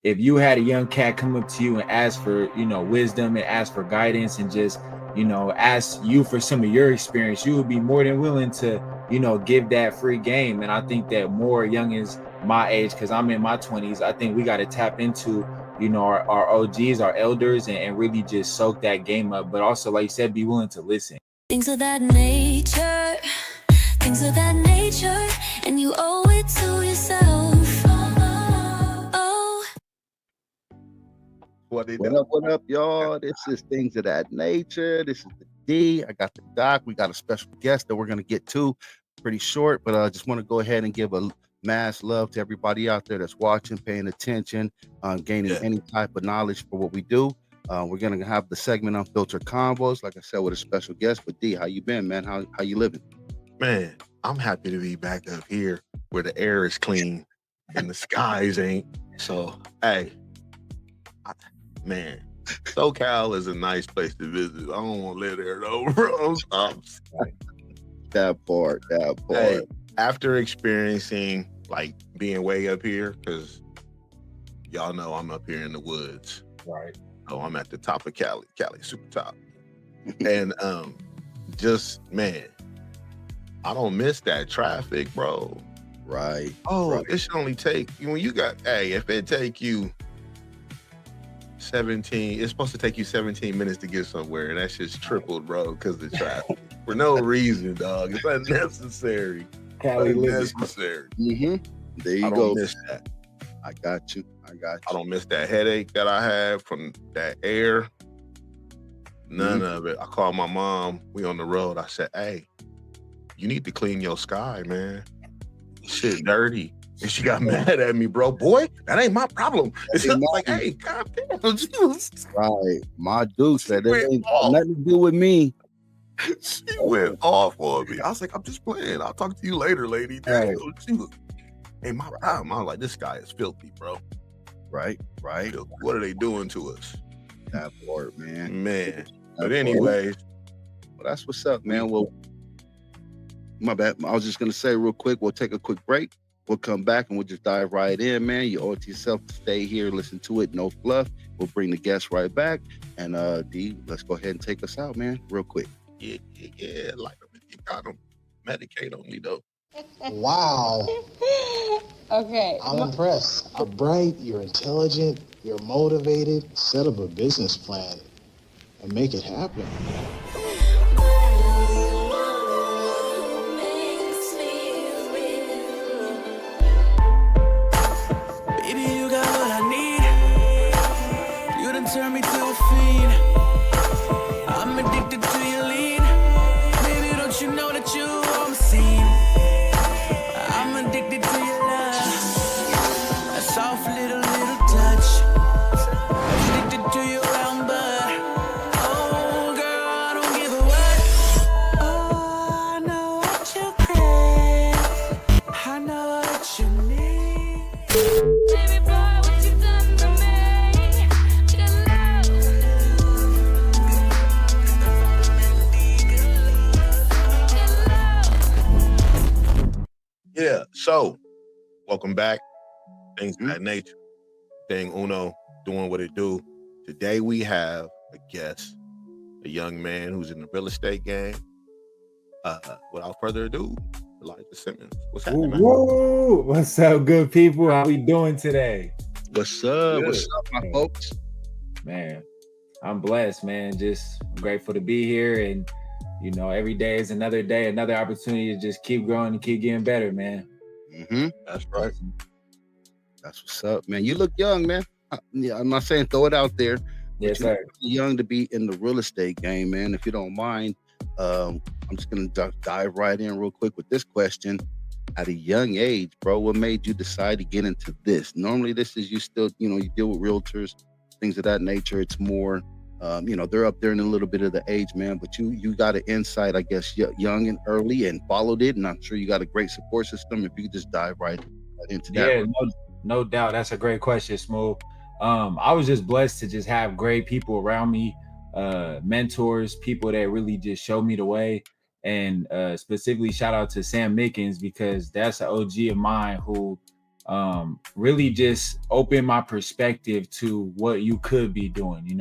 if you had a young cat come up to you and ask for, wisdom and ask for guidance and just, ask you for some of your experience, you would be more than willing to, give that free game. And I think that more youngins my age, because I'm in my 20s, I think we got to tap into, our OGs, our elders, and really just soak that game up. But also, like you said, be willing to listen. Things of that nature, things of that nature, and you owe it to yourself. What up, y'all? This is Things of That Nature. This is the D. I got the doc. We got a special guest that we're going to get to pretty short, but I just want to go ahead and give a mass love to everybody out there that's watching, paying attention, gaining any type of knowledge for what we do. We're going to have the segment Unfiltered Convos, like I said, with a special guest. But D, how you been, man? How you living? Man, I'm happy to be back up here where the air is clean and the skies ain't. So, hey, man, SoCal is a nice place to visit. I don't want to live there though, bro. That part. Hey, after experiencing like being way up here, because y'all know I'm up here in the woods. Right. Oh, I'm at the top of Cali, super top. And just, man, I don't miss that traffic, bro. Right. Oh, right. It should only take, when you got, if it take you 17, it's supposed to take you 17 minutes to get somewhere, and that's just tripled, bro, because of the traffic. For no reason, dog. It's unnecessary. Cali unnecessary. There you go. I don't miss that. I got you. I don't miss that headache that I had from that air. None of it. I called my mom. We on the road. I said, hey, you need to clean your sky, man. Shit dirty. And she got mad at me, bro. Boy, that ain't my problem. It's like, hey, goddamn. Right. My dude said it ain't nothing to do with me. She went off on me. I was like, I'm just playing. I'll talk to you later, lady. Right. She was, hey, my problem. I was like, this guy is filthy, bro. Right. What are they doing to us? That part, man. But anyways. Well, that's what's up, man. Well, my bad. I was just going to say real quick, we'll take a quick break. We'll come back and we'll just dive right in, man. You owe it to yourself to stay here, listen to it, no fluff. We'll bring the guests right back. And D, let's go ahead and take us out, man, real quick. Yeah. Like, you got them. Medicaid only, though. Wow. Okay. I'm impressed. You're bright, you're intelligent, you're motivated. Set up a business plan and make it happen. Baby, you got what I need. You done turned me to a fiend. I'm addicted to your lean. Baby, don't you know that you on the scene? I'm addicted to your love. A soft little touch. Addicted to your round butt. Oh, girl, I don't give a what. Oh, I know what you crave. I know what you need. Baby boy, what you done to me? Your love. Yeah, so welcome back. Things of That Nature. Thing Uno doing what it do. Today we have a guest, a young man who's in the real estate game. Without further ado, Elijah Simmons. What's happening, man? Woo! What's up, good people? How we doing today? What's up? What's up, my folks? Man, I'm blessed, man. Just grateful to be here. And, every day is another day, another opportunity to just keep growing and keep getting better, man. That's right. That's what's up, man. You look young, man. I'm not saying throw it out there. Yes, sir. Young to be in the real estate game, man. If you don't mind, I'm just gonna dive right in real quick with this question. At a young age, bro, what made you decide to get into this? Normally, this is you still, you deal with realtors, things of that nature. It's more, they're up there in a little bit of the age, man. But you got an insight, I guess, young and early, and followed it. And I'm sure you got a great support system. If you could just dive right into that. Yeah, no doubt. That's a great question, Smooth. I was just blessed to just have great people around me, mentors, people that really just showed me the way. And specifically shout out to Sam Mickens, because that's an OG of mine who really just opened my perspective to what you could be doing.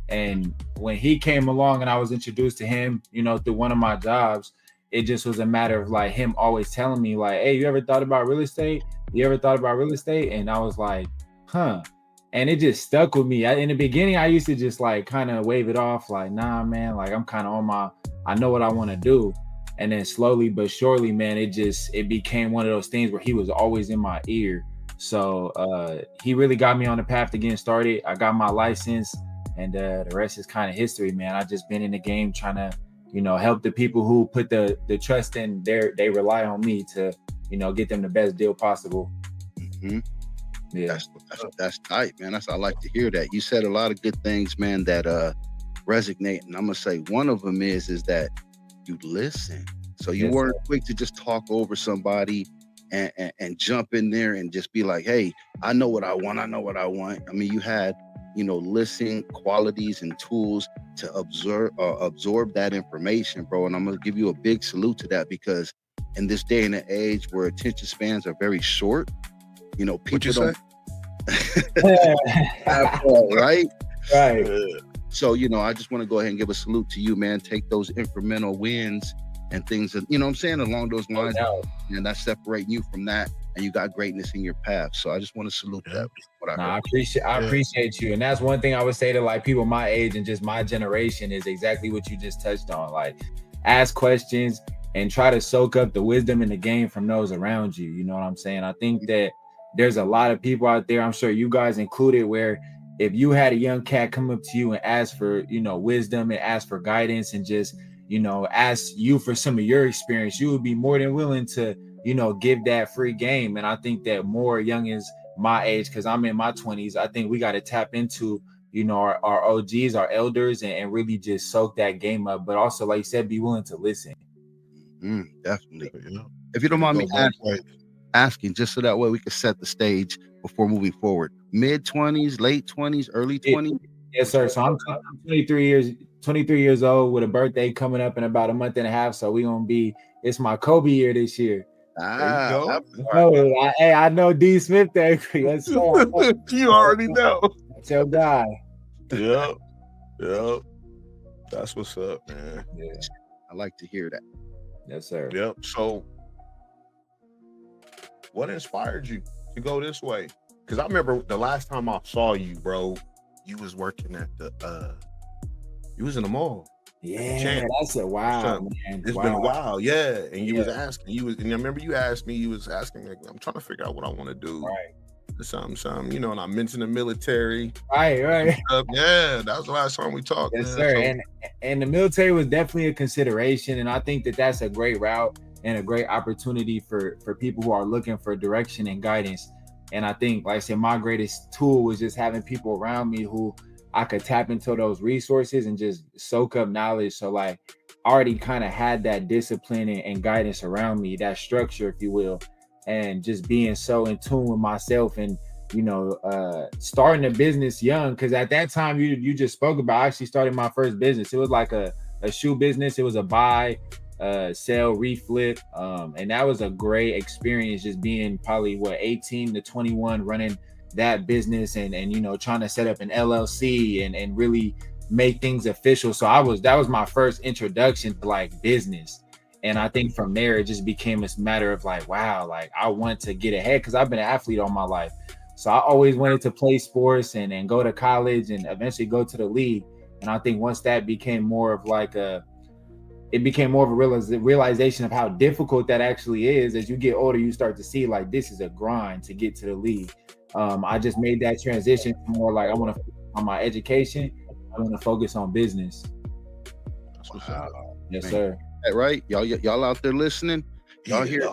And when he came along and I was introduced to him, through one of my jobs, it just was a matter of like him always telling me like, hey, you ever thought about real estate? You ever thought about real estate? And I was like, huh. And it just stuck with me. In the beginning, I used to just like kind of wave it off like, nah, man, like I'm kind of I know what I want to do. And then slowly but surely, man, it became one of those things where he was always in my ear. So he really got me on the path to getting started. I got my license, and the rest is kind of history, man. I've just been in the game trying to, help the people who put the trust in they rely on me to, get them the best deal possible. Mm-hmm. Yeah. That's tight, man. I like to hear that. You said a lot of good things, man, that resonate. And I'm gonna say one of them is that you listen. So you weren't quick to just talk over somebody and jump in there and just be like, hey, I know what I want. I mean, you had, listening qualities and tools to absorb that information, bro. And I'm gonna give you a big salute to that, because in this day and age where attention spans are very short, people don't right? Right. So, I just want to go ahead and give a salute to you, man. Take those incremental wins and things that, what I'm saying, along those lines, and that's separating you from that, and you got greatness in your path. So I just want to salute that. I appreciate you. And that's one thing I would say to like people my age and just my generation is exactly what you just touched on. Like, ask questions and try to soak up the wisdom in the game from those around you. You know what I'm saying? I think that there's a lot of people out there, I'm sure you guys included, where if you had a young cat come up to you and ask for, wisdom and ask for guidance and just, ask you for some of your experience, you would be more than willing to, give that free game. And I think that more youngins my age, because I'm in my 20s, I think we got to tap into, our OGs, our elders, and really just soak that game up. But also, like you said, be willing to listen. Definitely. If you don't mind me asking, just so that way we can set the stage before moving forward. Mid-20s, late 20s, early 20s? Yes, sir. So I'm 23 years old with a birthday coming up in about a month and a half. So it's my Kobe year this year. There you go. I know D Smith there. Yes, sir. You already know. That's your guy. Yep. That's what's up, man. Yeah. I like to hear that. Yes, sir. Yep. So what inspired you to go this way? Because I remember the last time I saw you, bro, you was working at you was in the mall. Yeah, that's a wow, man. It's been a while, yeah. And you was asking, and I remember you asked me, you was asking, like, I'm trying to figure out what I want to do. Right. Something, and I mentioned the military. Right. Yeah, that was the last time we talked. Yes, sir. So, and the military was definitely a consideration, and I think that that's a great route and a great opportunity for people who are looking for direction and guidance. And I think, like I said, my greatest tool was just having people around me who I could tap into those resources and just soak up knowledge. So like I already kind of had that discipline and guidance around me, that structure, if you will, and just being so in tune with myself and, starting a business young. Cause at that time you just spoke about, I actually started my first business. It was like a shoe business. It was a buy, sell, reflip. And that was a great experience, just being probably 18 to 21 running that business and trying to set up an LLC and really make things official. So that was my first introduction to like business. And I think from there it just became a matter of like, wow, like I want to get ahead because I've been an athlete all my life. So I always wanted to play sports and go to college and eventually go to the league. And I think once that became more of like a realization of how difficult that actually is. As you get older, you start to see like this is a grind to get to the league. I just made that transition more like I want to focus on my education. I want to focus on business. Yes, sir. Right, y'all out there listening? Y'all hear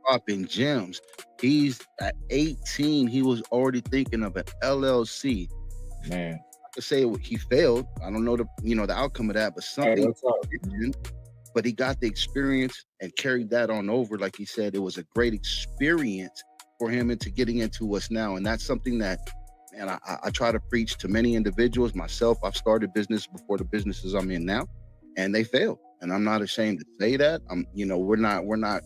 dropping gems. He's at 18. He was already thinking of an LLC. Man, I could say he failed. I don't know the outcome of that, but something. But he got the experience and carried that on over. Like he said, it was a great experience for him into getting into what's now. And that's something that, man, I try to preach to many individuals. Myself, I've started business before the businesses I'm in now, and they failed. And I'm not ashamed to say that. We're not,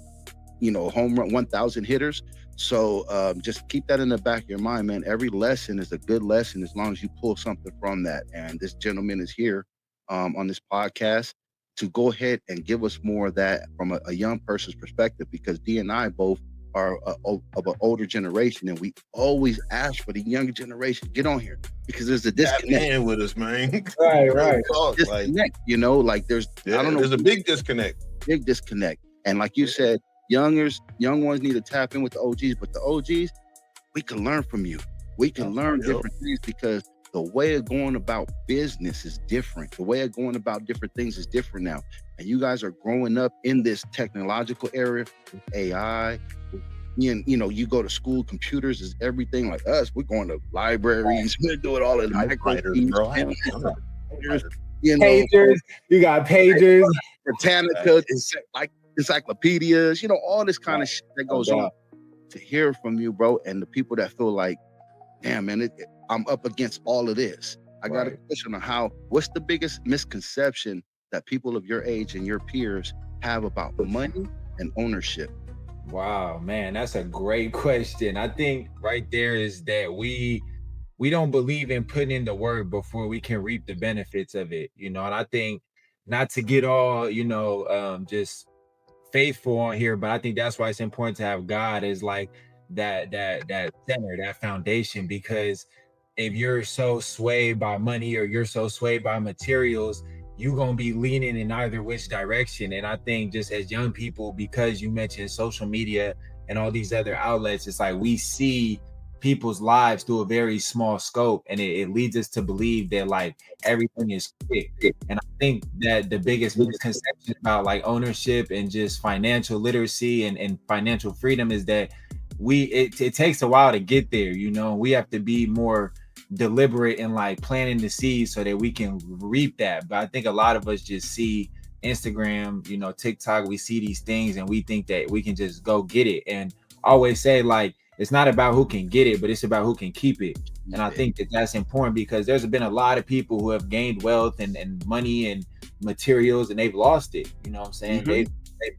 home run 1,000 hitters. So just keep that in the back of your mind, man. Every lesson is a good lesson as long as you pull something from that. And this gentleman is here on this podcast to go ahead and give us more of that from a young person's perspective, because D and I both are of an older generation, and we always ask for the younger generation get on here because there's a disconnect with us, man. Right. Disconnect, like there's I don't know, there's a big disconnect. And like you said, young ones need to tap in with the OGs, but the OGs, we can learn from you. We can learn different things, because the way of going about business is different. The way of going about different things is different now. And you guys are growing up in this technological area, AI. And you go to school, computers is everything. Like us, we're going to libraries, we're doing all of the pagers. You got pagers, Britannica, like encyclopedias, all this kind of shit that goes on. To hear from you, bro, and the people that feel like, damn, man, I'm up against all of this. I got a question on what's the biggest misconception that people of your age and your peers have about money and ownership? Wow, man, that's a great question. I think right there is that we don't believe in putting in the work before we can reap the benefits of it, and I think not to get all, just faithful on here, but I think that's why it's important to have God as like that center, that foundation, because if you're so swayed by money or you're so swayed by materials, you're going to be leaning in either which direction. And I think just as young people, because you mentioned social media and all these other outlets, it's like we see people's lives through a very small scope, and it leads us to believe that like everything is quick. And I think that the biggest misconception about like ownership and just financial literacy and financial freedom is that it takes a while to get there. We have to be more deliberate in like planting the seeds so that we can reap that. But I think a lot of us just see Instagram, TikTok, we see these things and we think that we can just go get it. And I always say like, it's not about who can get it, but it's about who can keep it. And I think that that's important, because there's been a lot of people who have gained wealth and money and materials, and they've lost it. You know what I'm saying? They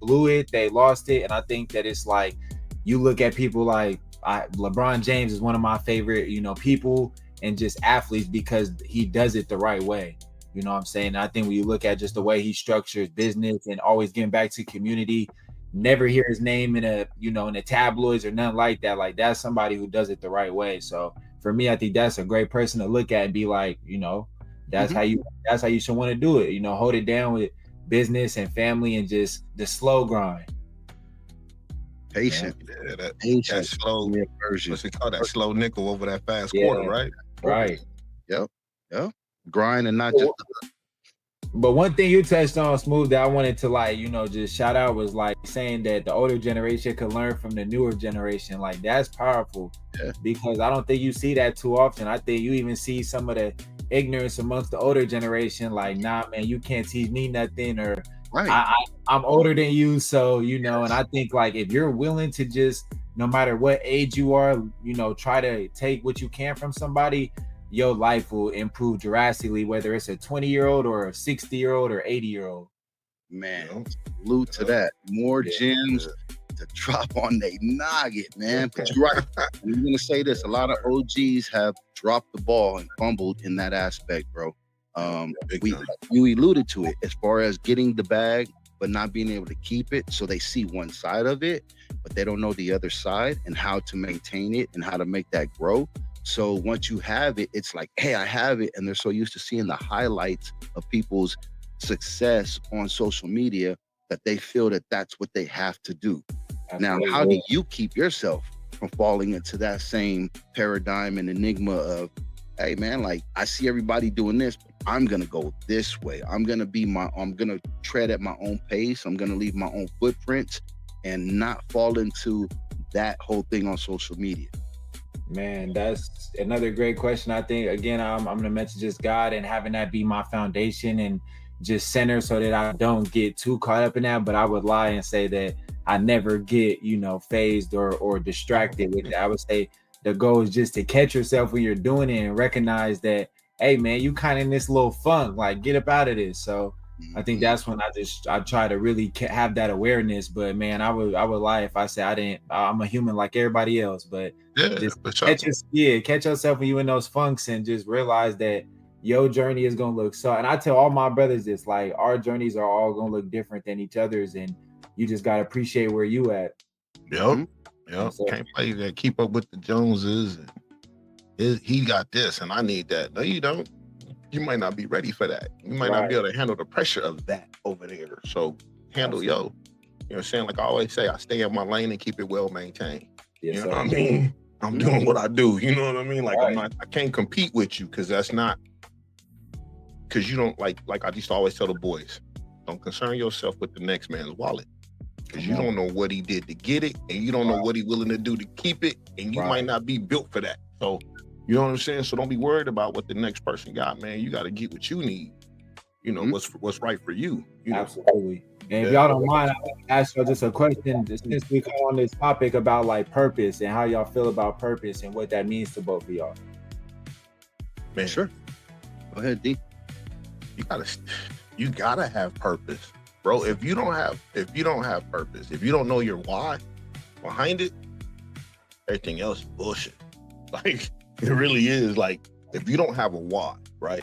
blew it, they lost it. And I think that it's like, you look at people like LeBron James is one of my favorite, people and just athletes, because he does it the right way. You know what I'm saying? And I think when you look at just the way he structures business and always getting back to community, never hear his name in the tabloids or nothing like that. Like, that's somebody who does it the right way. So for me, I think that's a great person to look at and be like, that's how you should want to do it. Hold it down with business and family and just the slow grind. Patient. Yeah, that slow version. What's it called? That slow nickel over that fast quarter, right? Right. Yep. Grind and not just. But one thing you touched on, Smooth, that I wanted to just shout out was like saying that the older generation could learn from the newer generation. Like, that's powerful, because I don't think you see that too often. I think you even see some of the ignorance amongst the older generation. Like, nah, man, you can't teach me nothing, or I'm older than you. So, and I think like if you're willing to just, no matter what age you are, try to take what you can from somebody, your life will improve drastically, whether it's a 20-year-old or a 60-year-old or 80-year-old. Man, salute to that. More gems to drop on they noggin, man. But you're right. I'm going to say this. A lot of OGs have dropped the ball and fumbled in that aspect, bro. You alluded to it as far as getting the bag, but not being able to keep it. So they see one side of it, but they don't know the other side and how to maintain it and how to make that grow. So once you have it, it's like, hey, I have it. And they're so used to seeing the highlights of people's success on social media that they feel that that's what they have to do. Now, how do you keep yourself from falling into that same paradigm and enigma of, hey, man, like, I see everybody doing this, but I'm going to go this way. I'm going to tread at my own pace. I'm going to leave my own footprints and not fall into that whole thing on social media. Man, that's another great question. I think, again, I'm going to mention just God and having that be my foundation and just center so that I don't get too caught up in that. But I would lie and say that I never get, phased or distracted with that. I would say the goal is just to catch yourself when you're doing it and recognize that, hey, man, you kind of in this little funk, like, get up out of this. So I think that's when I try to really have that awareness. But man, I would lie if I say I didn't. I'm a human like everybody else, but just catch yourself when you in those funks and just realize that your journey is gonna look so. And I tell all my brothers this, like, our journeys are all gonna look different than each other's, and you just gotta appreciate where you at. Yep. So, can't play that. Keep up with the Joneses. And he got this, and I need that. No, you don't. You might not be ready for that. You might not be able to handle the pressure of that over there. So handle you know what I'm saying? Like I always say, I stay in my lane and keep it well maintained. Yes, you know what I mean? I'm doing what I do. You know what I mean? Like I can't compete with you because that's not, because you don't like I used to always tell the boys, don't concern yourself with the next man's wallet. Because you don't know what he did to get it, and you don't know what he's willing to do to keep it, and you might not be built for that. So you know what I'm saying? So don't be worried about what the next person got, man. You got to get what you need. You know, what's right for you. You know? Absolutely. And if y'all don't mind, I'll ask you just a question since we come on this topic about like purpose and how y'all feel about purpose and what that means to both of y'all. Man, sure. Go ahead, D. You gotta have purpose, bro. If you don't have purpose, if you don't know your why behind it, everything else is bullshit. Like, it really is. Like, if you don't have a why, right,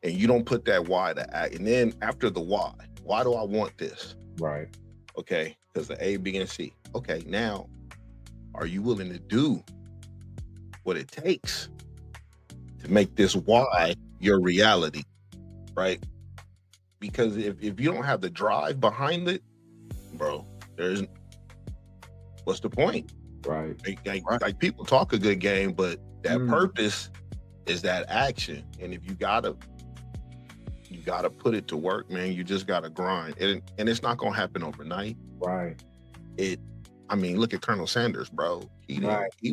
and you don't put that why to act, and then after the why do I want this? Right. Okay, because the A, B, and C. Okay, now, are you willing to do what it takes to make this why your reality, right? Because if you don't have the drive behind it, bro, what's the point? Right. Like people talk a good game, but that purpose is that action. And if you gotta put it to work, man. You just gotta grind. And it's not gonna happen overnight. Right. I mean, look at Colonel Sanders, bro. He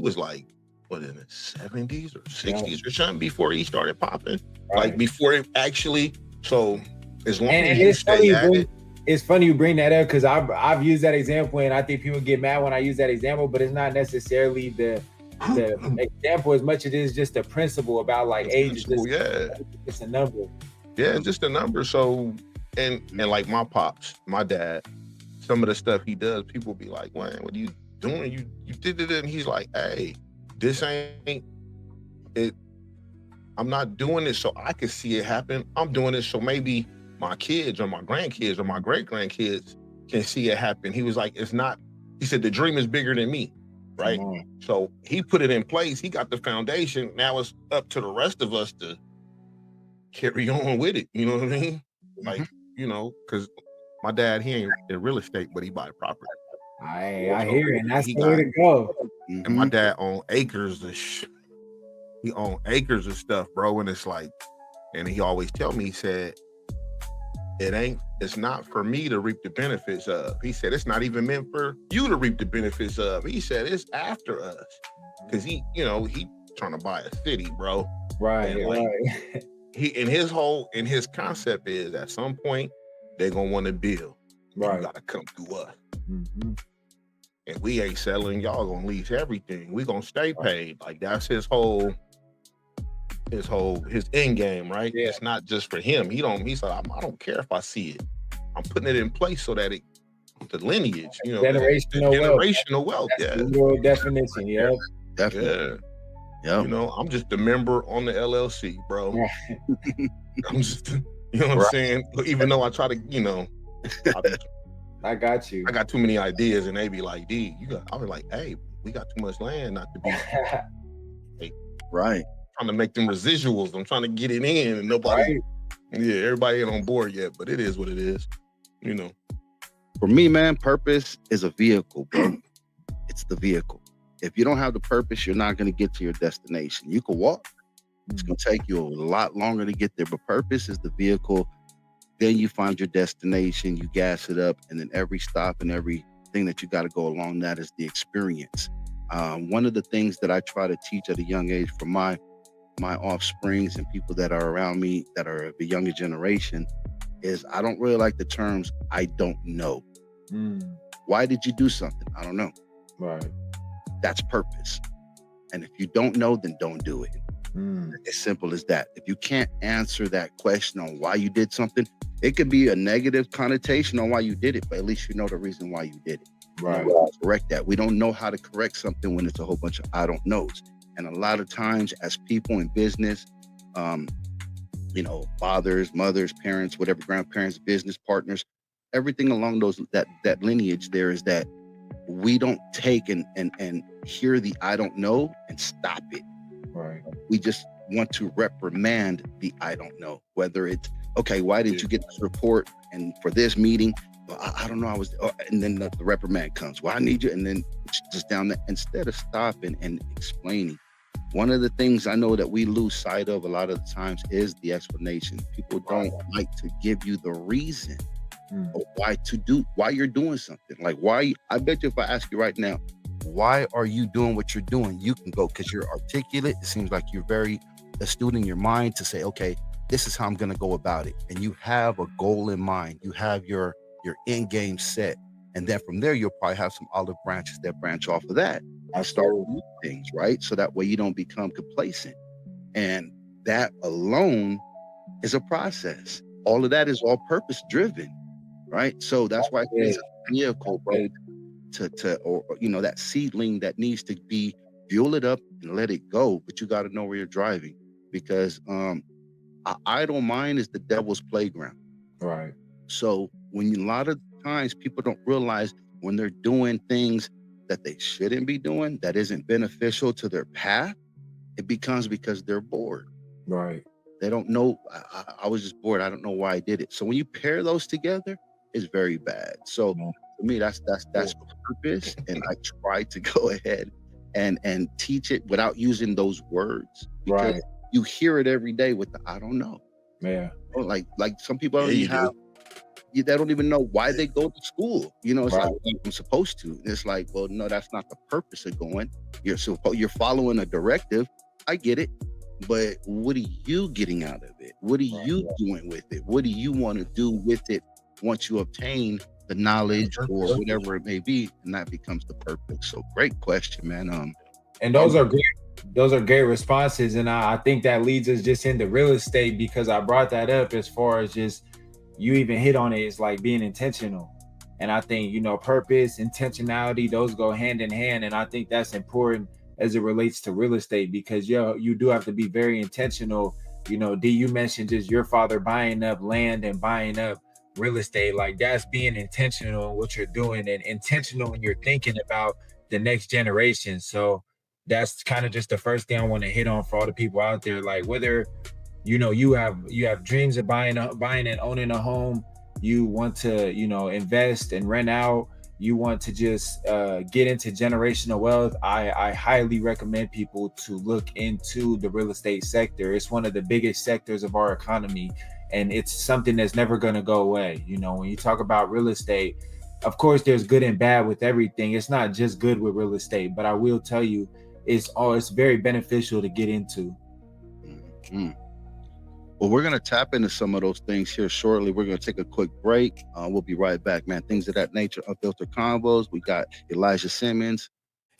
was like, what, in the 70s or 60s or something before he started popping. Right. Like before it actually, so as long as you stay at it. It's funny you bring that up because I've used that example, and I think people get mad when I use that example, but it's not necessarily the example as much as it is just the principle about like age. It's a number. Yeah, it's just a number. So and like my dad, some of the stuff he does, people be like, "Man, what are you doing? You did it," and he's like, "Hey, this ain't it. I'm not doing this so I can see it happen. I'm doing this so maybe my kids or my grandkids or my great-grandkids can see it happen." He was like, it's not, he said, the dream is bigger than me, right? So he put it in place. He got the foundation. Now it's up to the rest of us to carry on with it. You know what I mean? Like, you know, because my dad, he ain't in real estate, but he buy property. I hear it, and that's the way to go. And my dad owned acres of he owned acres of stuff, bro. And it's like, and he always tell me, he said, it's not for me to reap the benefits of. He said, it's not even meant for you to reap the benefits of. He said, it's after us. Cause he trying to buy a city, bro. Right, and like, his concept is at some point they're gonna want to build. Right. You gotta come through us. And we ain't selling, y'all gonna lease everything. We gonna stay paid. Like that's his end game, right? Yeah. It's not just for him. He said, I don't care if I see it. I'm putting it in place so that the lineage, you know, generational wealth. That's the real definition, yeah. Definitely. Yeah. You know, I'm just a member on the LLC, bro. I'm just, you know what I'm saying? Even though I try to, you know, I got you. I got too many ideas, and they be like, D, I was like, hey, we got too much land not to be right. Trying to make them residuals. I'm trying to get it in, and nobody, everybody ain't on board yet, but it is what it is, you know. For me, man, purpose is a vehicle, bro. It's the vehicle. If you don't have the purpose, you're not going to get to your destination. You can walk. It's going to take you a lot longer to get there, but purpose is the vehicle. Then you find your destination, you gas it up, and then every stop and everything that you got to go along that is the experience. One of the things that I try to teach at a young age for my offsprings and people that are around me that are the younger generation is I don't really like the terms, I don't know. Why did you do something? I don't know. Right. That's purpose. And if you don't know, then don't do it. As simple as that. If you can't answer that question on why you did something, It could be a negative connotation on why you did it, but at least you know the reason why you did it. Right. Correct that. We don't know how to correct something when it's a whole bunch of I don't knows. And a lot of times as people in business, you know, fathers, mothers, parents, whatever, grandparents, business partners, everything along those that lineage there is that we don't take and hear the I don't know and stop it. Right. We just want to reprimand the I don't know, whether it's okay, why didn't you get this report? And for this meeting, well, I don't know, and then the reprimand comes. Well, I need you, and then just down there, instead of stopping and explaining. One of the things I know that we lose sight of a lot of the times is the explanation. People don't like to give you the reason of why you're doing something. Like why, I bet you if I ask you right now, why are you doing what you're doing? You can go, because you're articulate. It seems like you're very astute in your mind to say, okay, this is how I'm gonna go about it. And you have a goal in mind. You have your end game set. And then from there, you'll probably have some olive branches that branch off of that. I start with things, right? So that way you don't become complacent. And that alone is a process. All of that is all purpose driven, right? So that's why it's a vehicle, bro, or you know, that seedling that needs to be fuel it up and let it go. But you got to know where you're driving, because an idle mind is the devil's playground. Right. So when a lot of times people don't realize when they're doing things that they shouldn't be doing, that isn't beneficial to their path, it becomes because they're bored. Right. They don't know, I was just bored. I don't know why I did it. So when you pair those together, it's very bad. So for me, that's purpose. And I try to go ahead and teach it without using those words. Because you hear it every day with the I don't know. Yeah. Like some people don't even have, they don't even know why they go to school. You know, it's like, well, I'm supposed to. It's like, well, no, that's not the purpose of going. You're following a directive. I get it. But what are you getting out of it? What are you doing with it? What do you want to do with it once you obtain the knowledge or whatever it may be? And that becomes the purpose. So great question, man. And those are great responses. And I think that leads us just into real estate, because I brought that up as far as just, you even hit on it. It's like being intentional. And I think, you know, purpose, intentionality, those go hand in hand. And I think that's important as it relates to real estate, because you do have to be very intentional. You know, D, you mentioned just your father buying up land and buying up real estate. Like, that's being intentional in what you're doing and intentional when you're thinking about the next generation. So that's kind of just the first thing I want to hit on for all the people out there. Like, whether, you know, you have dreams of buying and owning a home, you want to, you know, invest and rent out, you want to just get into generational wealth, I highly recommend people to look into the real estate sector. It's one of the biggest sectors of our economy, and it's something that's never going to go away. You know, when you talk about real estate, of course, there's good and bad with everything. It's not just good with real estate, but I will tell you, it's very beneficial to get into. Mm-hmm. Well, we're going to tap into some of those things here shortly. We're going to take a quick break. We'll be right back, man. Things of that nature, Unfiltered Convos. We got Elijah Simmons.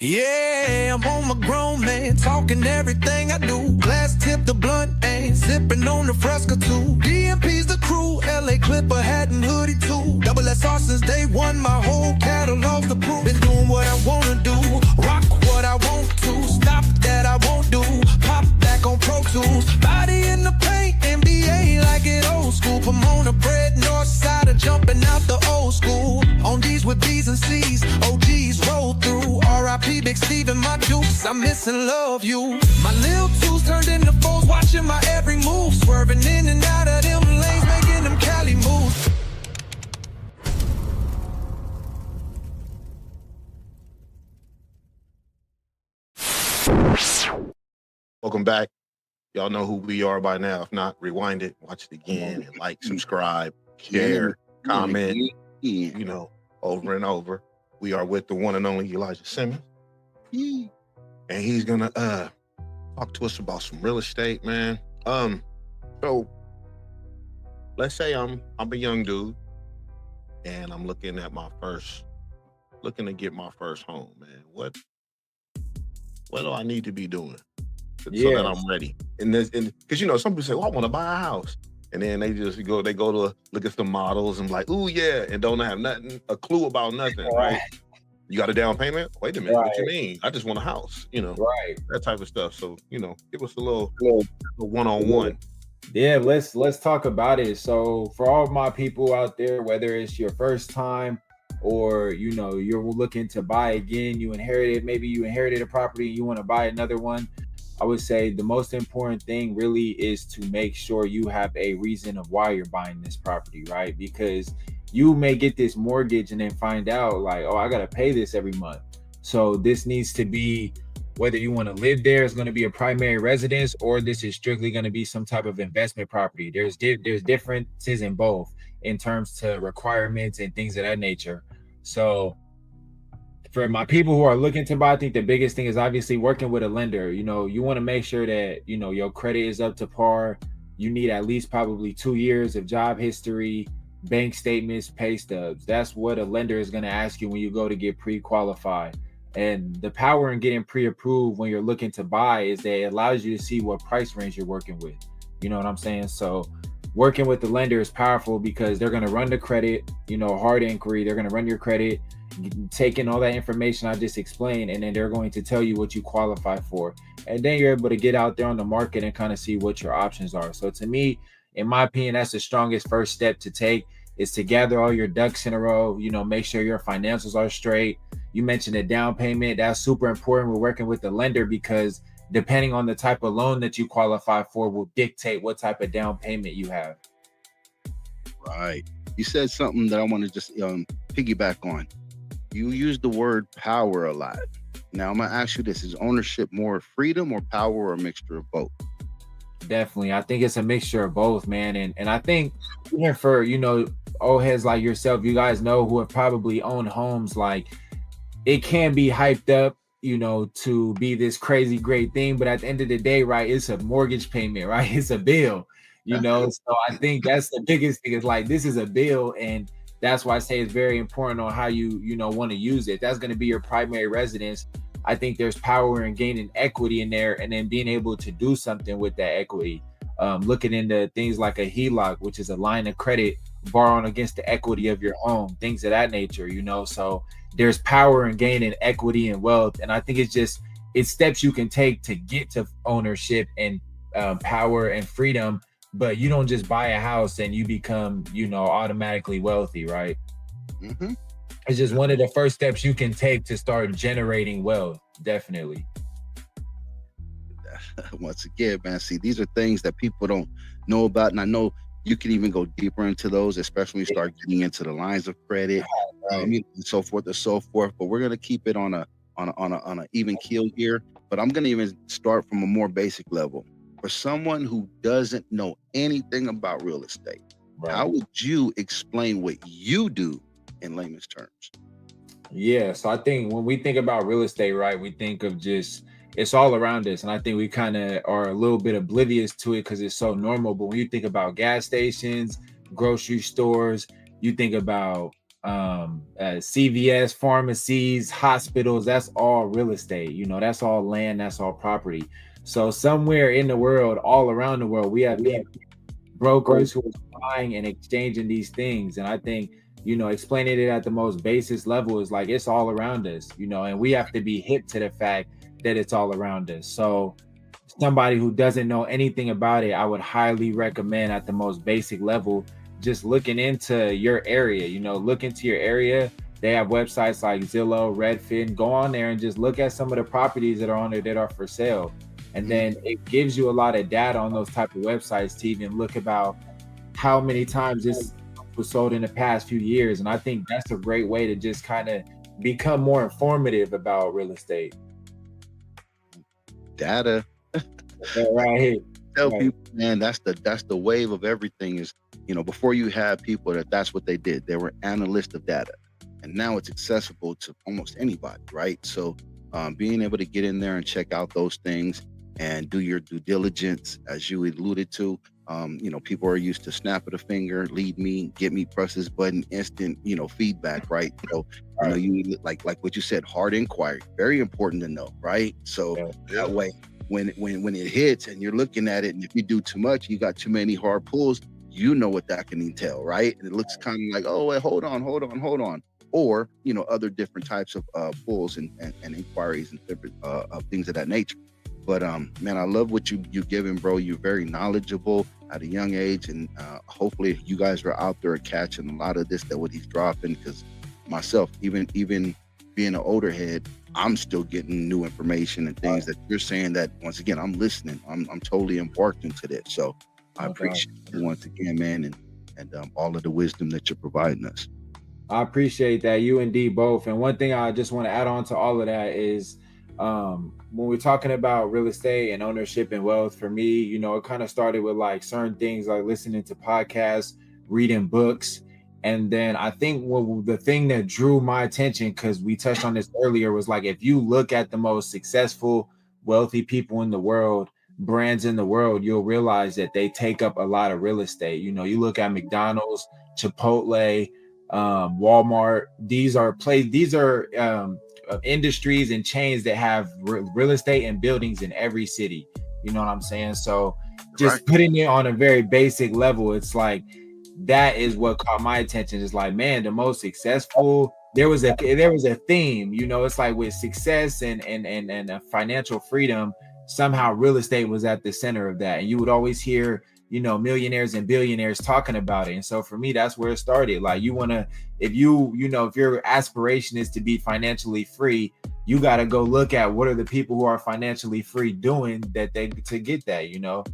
Yeah, I'm on my grown man, talking everything I do. Glass tip, the blunt ain't sipping on the Fresca too. DMP's the crew, LA Clipper hat and hoodie too. Double SR since day one, my whole catalog's the proof. Been doing what I wanna do, rock what I want to. Stop that I won't do, pop back on Pro Tools. Body in the paint, NBA like it old school. Pomona bread, north side of jumping out the old school. On D's with B's and C's, OGs roll through. R.I.P. Big Steve and my dukes, I'm missing love you. My little twos turned into foes, watching my every move. Swerving in and out of them lanes, making them Cali moves. Welcome back. Y'all know who we are by now. If not, rewind it, watch it again, and like, subscribe, share, comment, you know, over and over. We are with the one and only Elijah Simmons. And he's gonna talk to us about some real estate, man. So let's say I'm a young dude and I'm looking to get my first home, man. What do I need to be doing so that I'm ready? And because, you know, some people say, well, I want to buy a house. and then they go to look at some models and like, ooh yeah, and don't have a clue about nothing, right? You got a down payment? Wait a minute, what you mean? I just want a house, Right. that type of stuff. So, give us a little one-on-one. Yeah, let's talk about it. So for all my people out there, whether it's your first time or you're looking to buy again, maybe you inherited a property and you want to buy another one, I would say the most important thing really is to make sure you have a reason of why you're buying this property, right? Because you may get this mortgage and then find out like, oh, I got to pay this every month. So this needs to be, whether you want to live there, is going to be a primary residence, or this is strictly going to be some type of investment property. There's differences in both in terms to requirements and things of that nature. So for my people who are looking to buy, I think the biggest thing is obviously working with a lender. You want to make sure that, your credit is up to par. You need at least probably 2 years of job history, bank statements, pay stubs. That's what a lender is going to ask you when you go to get pre-qualified. And the power in getting pre-approved when you're looking to buy is that it allows you to see what price range you're working with. You know what I'm saying? So working with the lender is powerful because they're going to run the credit, hard inquiry. They're going to run your credit, taking all that information I just explained, and then they're going to tell you what you qualify for. And then you're able to get out there on the market and kind of see what your options are. So to me, in my opinion, that's the strongest first step to take, is to gather all your ducks in a row, make sure your financials are straight. You mentioned a down payment. That's super important. We're working with the lender because depending on the type of loan that you qualify for will dictate what type of down payment you have. Right. You said something that I want to just piggyback on. You used the word power a lot. Now I'm going to ask you this. Is ownership more freedom or power, or a mixture of both? Definitely. I think it's a mixture of both, man. And I think even for, old heads like yourself, you guys know, who have probably owned homes, like it can be hyped up, to be this crazy great thing. But at the end of the day, right, it's a mortgage payment, right? It's a bill, So I think that's the biggest thing, is like, this is a bill. And that's why I say it's very important on how you, want to use it. That's going to be your primary residence. I think there's power in gaining equity in there and then being able to do something with that equity. Looking into things like a HELOC, which is a line of credit borrowing against the equity of your home, things of that nature, So there's power in gaining equity and wealth. And I think it's steps you can take to get to ownership and power and freedom. But you don't just buy a house and you become, automatically wealthy, right? Mm-hmm. It's just one of the first steps you can take to start generating wealth. Definitely. Once again, man, see, these are things that people don't know about. And I know you can even go deeper into those, especially when you start getting into the lines of credit, and so forth and so forth. But we're going to keep it on a even keel here. But I'm going to even start from a more basic level. For someone who doesn't know anything about real estate, how would you explain what you do in layman's terms? Yeah, so I think when we think about real estate, right, we think of just, it's all around us. And I think we kind of are a little bit oblivious to it because it's so normal. But when you think about gas stations, grocery stores, you think about CVS, pharmacies, hospitals, that's all real estate. That's all land, that's all property. So somewhere in the world, all around the world, we have brokers who are buying and exchanging these things. And I think, explaining it at the most basis level is like, it's all around us, and we have to be hip to the fact that it's all around us. So somebody who doesn't know anything about it, I would highly recommend at the most basic level, just looking into your area, look into your area. They have websites like Zillow, Redfin. Go on there and just look at some of the properties that are on there that are for sale. And then it gives you a lot of data on those type of websites to even look about how many times this was sold in the past few years. And I think that's a great way to just kind of become more informative about real estate. Data. Right here. Tell people, man, that's the wave of everything. Is, before you have people that's what they did. They were analysts of data, and now it's accessible to almost anybody, right? So being able to get in there and check out those things and do your due diligence, as you alluded to. People are used to snap of the finger, lead me, get me, press this button, instant, feedback, right? You like what you said, hard inquiry, very important to know, right? So that way, when it hits and you're looking at it, and if you do too much, you got too many hard pulls, you know what that can entail, right? And it looks kind of like, oh, wait, hold on. Or, other different types of pulls and inquiries and different things of that nature. But man, I love what you're giving, bro. You're very knowledgeable at a young age, and hopefully you guys are out there catching a lot of this, that what he's dropping. Because myself, even being an older head, I'm still getting new information and things that you're saying that, once again, I'm listening. I'm totally embarked into this. So I appreciate you once again, man, and all of the wisdom that you're providing us. I appreciate that, you and D both. And one thing I just want to add on to all of that is when we're talking about real estate and ownership and wealth, for me, it kind of started with like certain things like listening to podcasts, reading books. And then I think the thing that drew my attention, because we touched on this earlier, was like, if you look at the most successful, wealthy people in the world, brands in the world, you'll realize that they take up a lot of real estate. You look at McDonald's, Chipotle, Walmart. These are industries and chains that have real estate and buildings in every city. You know what I'm saying? So just putting it on a very basic level, it's like, that is what caught my attention. It's like, man, the most successful, there was a theme, it's like with success and financial freedom, somehow real estate was at the center of that. And you would always hear, millionaires and billionaires talking about it. And so for me, that's where it started. Like, if your aspiration is to be financially free, you got to go look at what are the people who are financially free doing to get that,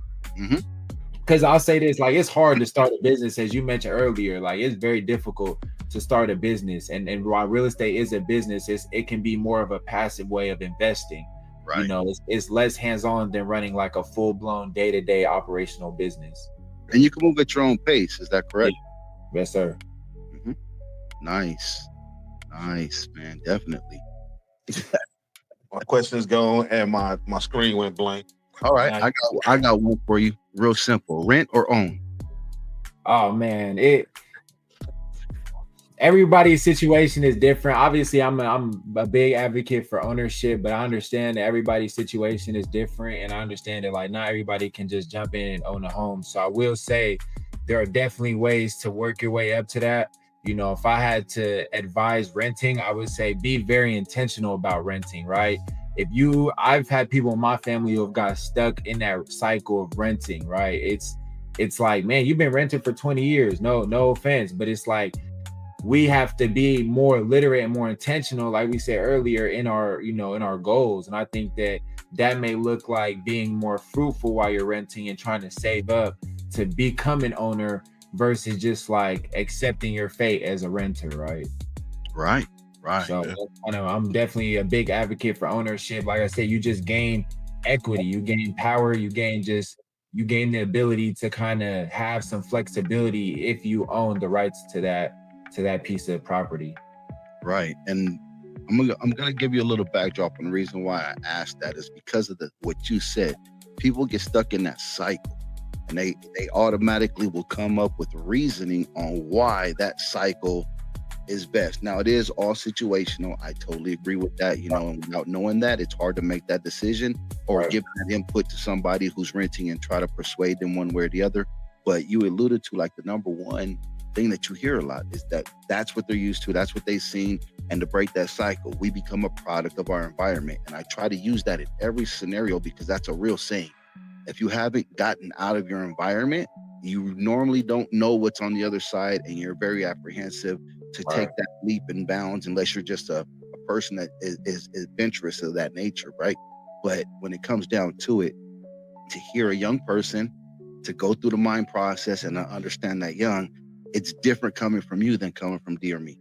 Because I'll say this, like, it's hard to start a business, as you mentioned earlier. Like, it's very difficult to start a business. And while real estate is a business, it can be more of a passive way of investing. Right. It's less hands-on than running like a full-blown day-to-day operational business. And you can move at your own pace. Is that correct? Yes, sir. Mm-hmm. Nice, man. Definitely. My question's gone and my screen went blank. All right, I got one for you. Real simple. Rent or own? Oh man, everybody's situation is different. Obviously, I'm a big advocate for ownership, but I understand that everybody's situation is different, and I understand that like not everybody can just jump in and own a home. So I will say there are definitely ways to work your way up to that. If I had to advise renting, I would say be very intentional about renting, right? I've had people in my family who have got stuck in that cycle of renting, right? It's like, man, you've been renting for 20 years. No offense, but it's like, we have to be more literate and more intentional, like we said earlier, in our goals. And I think that may look like being more fruitful while you're renting and trying to save up to become an owner versus just like accepting your fate as a renter, right? Right. So I'm definitely a big advocate for ownership. Like I said, you just gain equity, you gain power, you gain the ability to kind of have some flexibility if you own the rights to that piece of property. Right. And I'm gonna give you a little backdrop, and the reason why I asked that is because of what you said. People get stuck in that cycle, and they automatically will come up with reasoning on why that cycle is best. Now, it is all situational. I totally agree with that. And without knowing that, it's hard to make that decision or give that input to somebody who's renting and try to persuade them one way or the other. But you alluded to like the number one thing that you hear a lot is that's what they're used to. That's what they've seen. And to break that cycle, we become a product of our environment. And I try to use that in every scenario because that's a real saying. If you haven't gotten out of your environment, you normally don't know what's on the other side, and you're very apprehensive to take that leap and bounds unless you're just a person that is adventurous of that nature, right? But when it comes down to it, to hear a young person to go through the mind process and understand that young, it's different coming from you than coming from D or me.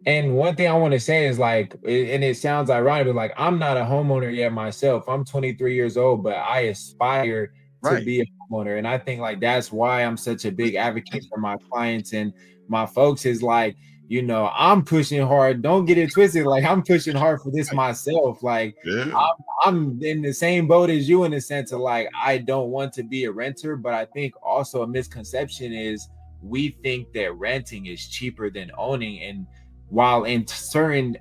And one thing I want to say is like, and it sounds ironic, but like, I'm not a homeowner yet myself. I'm 23 years old, but I aspire to be a homeowner. And I think like, that's why I'm such a big advocate for my clients and my folks is like, I'm pushing hard. Don't get it twisted. Like, I'm pushing hard for this myself. Like, I'm in the same boat as you in the sense of like, I don't want to be a renter, but I think also a misconception is we think that renting is cheaper than owning. And while in certain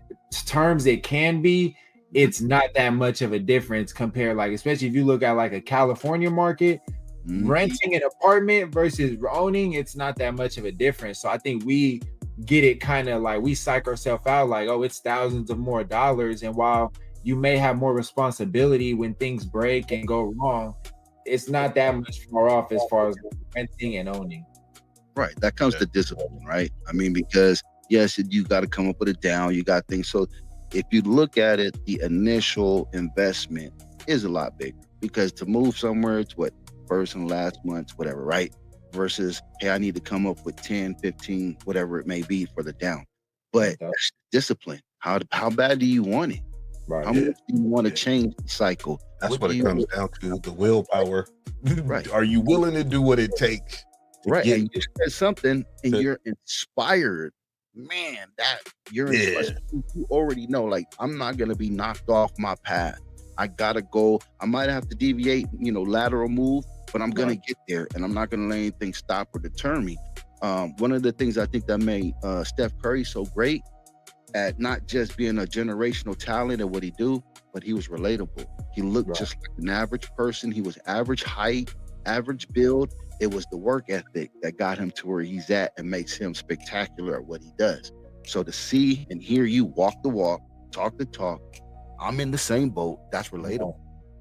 terms it can be, it's not that much of a difference compared, like, especially if you look at like a California market, renting an apartment versus owning, it's not that much of a difference. So I think we get it kind of like we psych ourselves out like, oh, it's thousands of more dollars. And while you may have more responsibility when things break and go wrong, it's not that much far off as far as renting and owning. Right. That comes to discipline, right? I mean, because yes, you got to come up with a down, you got things. So if you look at it, the initial investment is a lot bigger because to move somewhere, it's what, first and last months, whatever, right? Versus, hey, I need to come up with 10, 15, whatever it may be for the down. But that's discipline. How bad do you want it? Right. How much do you want to change the cycle? That's what it comes down to, the willpower. Right. Are you willing to do what it takes? Right. And you said something and you're inspired. Man, that you're inspired. You already know, like, I'm not going to be knocked off my path. I got to go. I might have to deviate, lateral move, but I'm going to get there and I'm not going to let anything stop or deter me. One of the things I think that made Steph Curry so great at not just being a generational talent at what he do, but he was relatable. He looked just like an average person. He was average height, average build. It was the work ethic that got him to where he's at and makes him spectacular at what he does. So to see and hear you walk the walk, talk the talk, I'm in the same boat. That's relatable.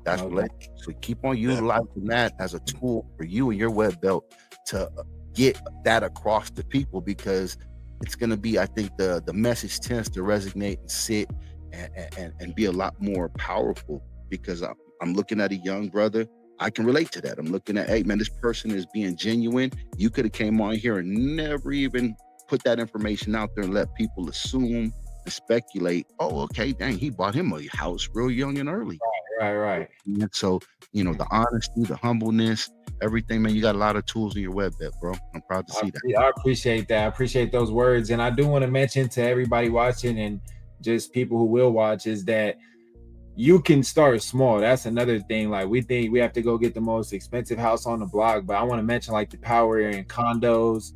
That's relatable. So keep on utilizing that as a tool for you and your web belt to get that across to people, because it's going to be, I think the message tends to resonate and sit and be a lot more powerful, because I'm looking at a young brother. I can relate to that. I'm looking at, hey man, this person is being genuine. You could have came on here and never even put that information out there and let people assume and speculate. Oh, okay, dang, he bought him a house real young and early. Right. And so, the honesty, the humbleness, everything, man, you got a lot of tools in your web bet, bro. I'm proud to see that. I appreciate that. I appreciate those words. And I do want to mention to everybody watching and just people who will watch is that you can start small. That's another thing. Like, we think we have to go get the most expensive house on the block, but I want to mention like the power in condos,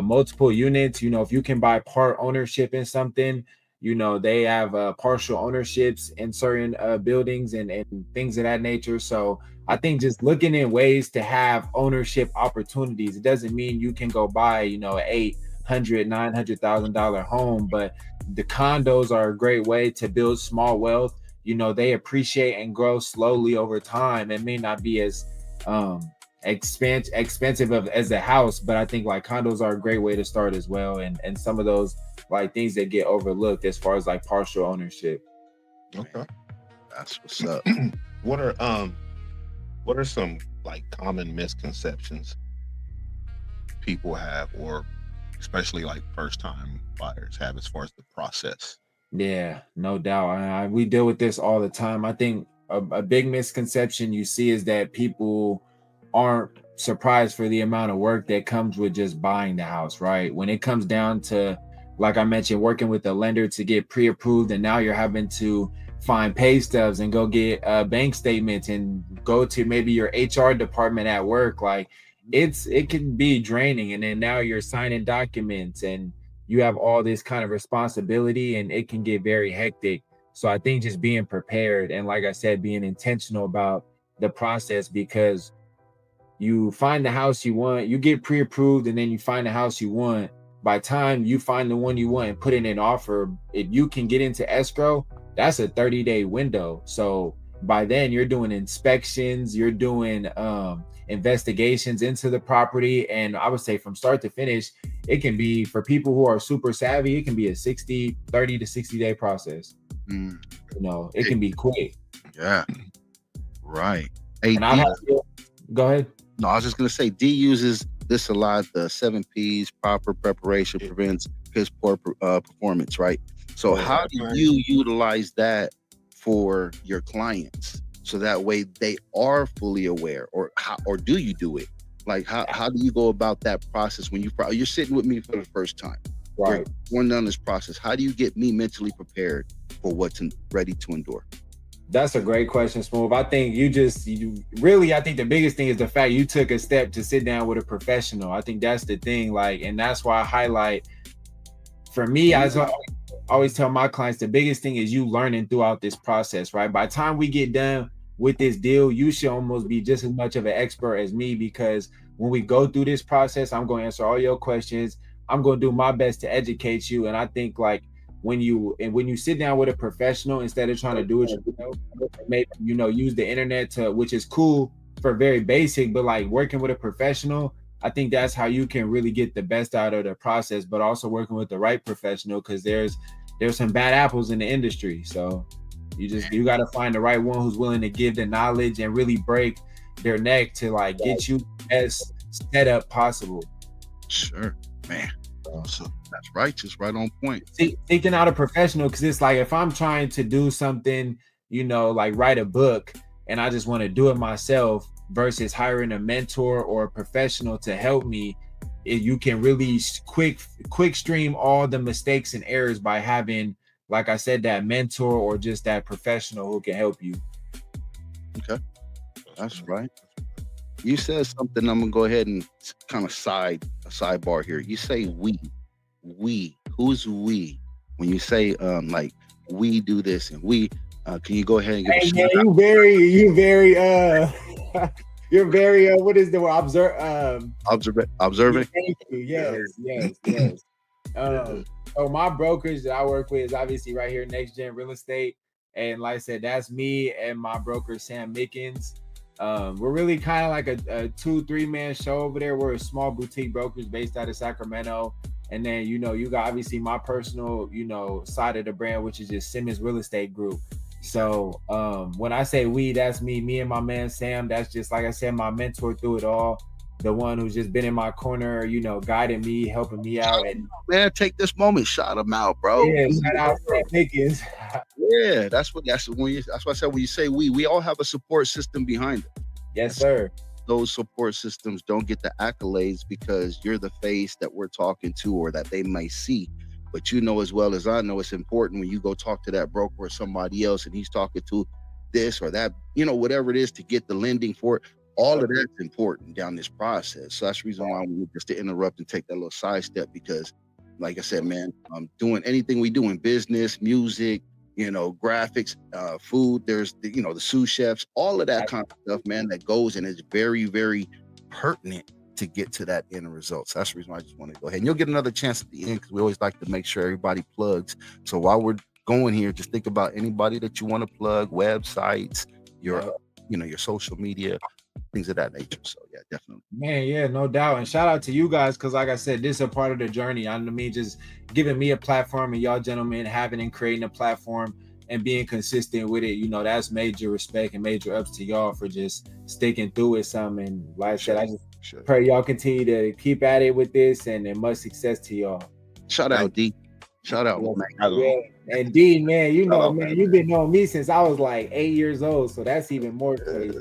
multiple units. If you can buy part ownership in something, they have partial ownerships in certain buildings and things of that nature. So I think just looking in ways to have ownership opportunities, it doesn't mean you can go buy, $800,000, $900,000 home, but the condos are a great way to build small wealth. They appreciate and grow slowly over time. It may not be as expensive as a house, but I think like condos are a great way to start as well. And some of those like things that get overlooked as far as like partial ownership. Okay. That's what's up. What are some like common misconceptions people have, or especially like first time buyers have, as far as the process? Yeah, no doubt. We deal with this all the time. I think a big misconception you see is that people aren't surprised for the amount of work that comes with just buying the house, right? When it comes down to, like I mentioned, working with the lender to get pre-approved, and now you're having to find pay stubs and go get bank statements and go to maybe your HR department at work. Like it can be draining. And then now you're signing documents and you have all this kind of responsibility, and it can get very hectic. So I think just being prepared and, like I said, being intentional about the process, because you find the house you want, you get pre-approved, and then you find the house you want. By the time you find the one you want and put in an offer, if you can get into escrow, that's a 30-day window. So by then you're doing inspections, you're doing investigations into the property. And I would say from start to finish, it can be, for people who are super savvy, it can be a 30 to 60 day process. It can be quick. Yeah. Right. Hey, go ahead. No, I was just going to say, D uses this a lot. The 7 P's, proper preparation prevents piss poor performance, right? So how do you utilize that for your clients, so that way they are fully aware, or do you do it? Like, how do you go about that process when you're sitting with me for the first time? Right. We're going down this process. How do you get me mentally prepared for what's ready to endure? That's a great question, Smooth. I think I think the biggest thing is the fact you took a step to sit down with a professional. I think that's the thing. Like, and that's why I highlight, for me, I always tell my clients, the biggest thing is you learning throughout this process, right? By the time we get done, with this deal, you should almost be just as much of an expert as me, because when we go through this process, I'm going to answer all your questions. I'm going to do my best to educate you. And I think like when you sit down with a professional, instead of trying to do it yourself, maybe, you know, use the internet to, which is cool for very basic, but like working with a professional, I think that's how you can really get the best out of the process, but also working with the right professional, because there's some bad apples in the industry. So you got to find the right one who's willing to give the knowledge and really break their neck to like get you the best setup possible. Sure, man. So that's righteous, right on point. Thinking out a professional, because it's like if I'm trying to do something, you know, like write a book, and I just want to do it myself versus hiring a mentor or a professional to help me, you can really quick stream all the mistakes and errors by having, like I said, that mentor or just that professional who can help you. Okay, that's right. You said something. I'm gonna go ahead and kind of sidebar here. You say we. Who's we? When you say like we do this and we, can you go ahead and give you very you're very what is the word? Observant. Thank you. Yes. So my brokerage that I work with is obviously right here, NexGen Real Estate, and like I said, that's me and my broker Sam Mickens. We're really kind of like a 2-3 man show over there. We're a small boutique brokerage based out of Sacramento. And then, you know, you got obviously my personal, you know, side of the brand, which is just Simmons Real Estate Group. So when I say we, that's me and my man Sam. That's just, like I said, my mentor through it all. The one who's just been in my corner, you know, guiding me, helping me out. And man, take this moment, shout him out, bro. Yeah, shout out Sam Mickens. Yeah, that's why I said when you say we all have a support system behind it. Yes, sir. Those support systems don't get the accolades because you're the face that we're talking to or that they may see. But you know as well as I know, it's important when you go talk to that broker or somebody else and he's talking to this or that, you know, whatever it is to get the lending for it. All of that's important down this process. So that's the reason why we just to interrupt and take that little side step, because like I said, man, doing anything we do in business, music, you know, graphics, food, there's the, you know, the sous chefs, all of that kind of stuff, man, that goes and is very, very pertinent to get to that end result. So that's the reason why I just want to go ahead. And you'll get another chance at the end, because we always like to make sure everybody plugs. So while we're going here, just think about anybody that you want to plug, websites, your, you know, your social media, things of that nature. So yeah, definitely. Man, yeah, no doubt. And shout out to you guys, because like I said, this is a part of the journey. I mean, just giving me a platform and y'all gentlemen having and creating a platform and being consistent with it, you know, that's major respect and major ups to y'all for just sticking through with something. And like I said, I just pray y'all continue to keep at it with this, and much success to y'all. Shout out D. Shout out, man. Yeah. And D, man, you know, man, you've been knowing me since I was like 8 years old, so that's even more crazy.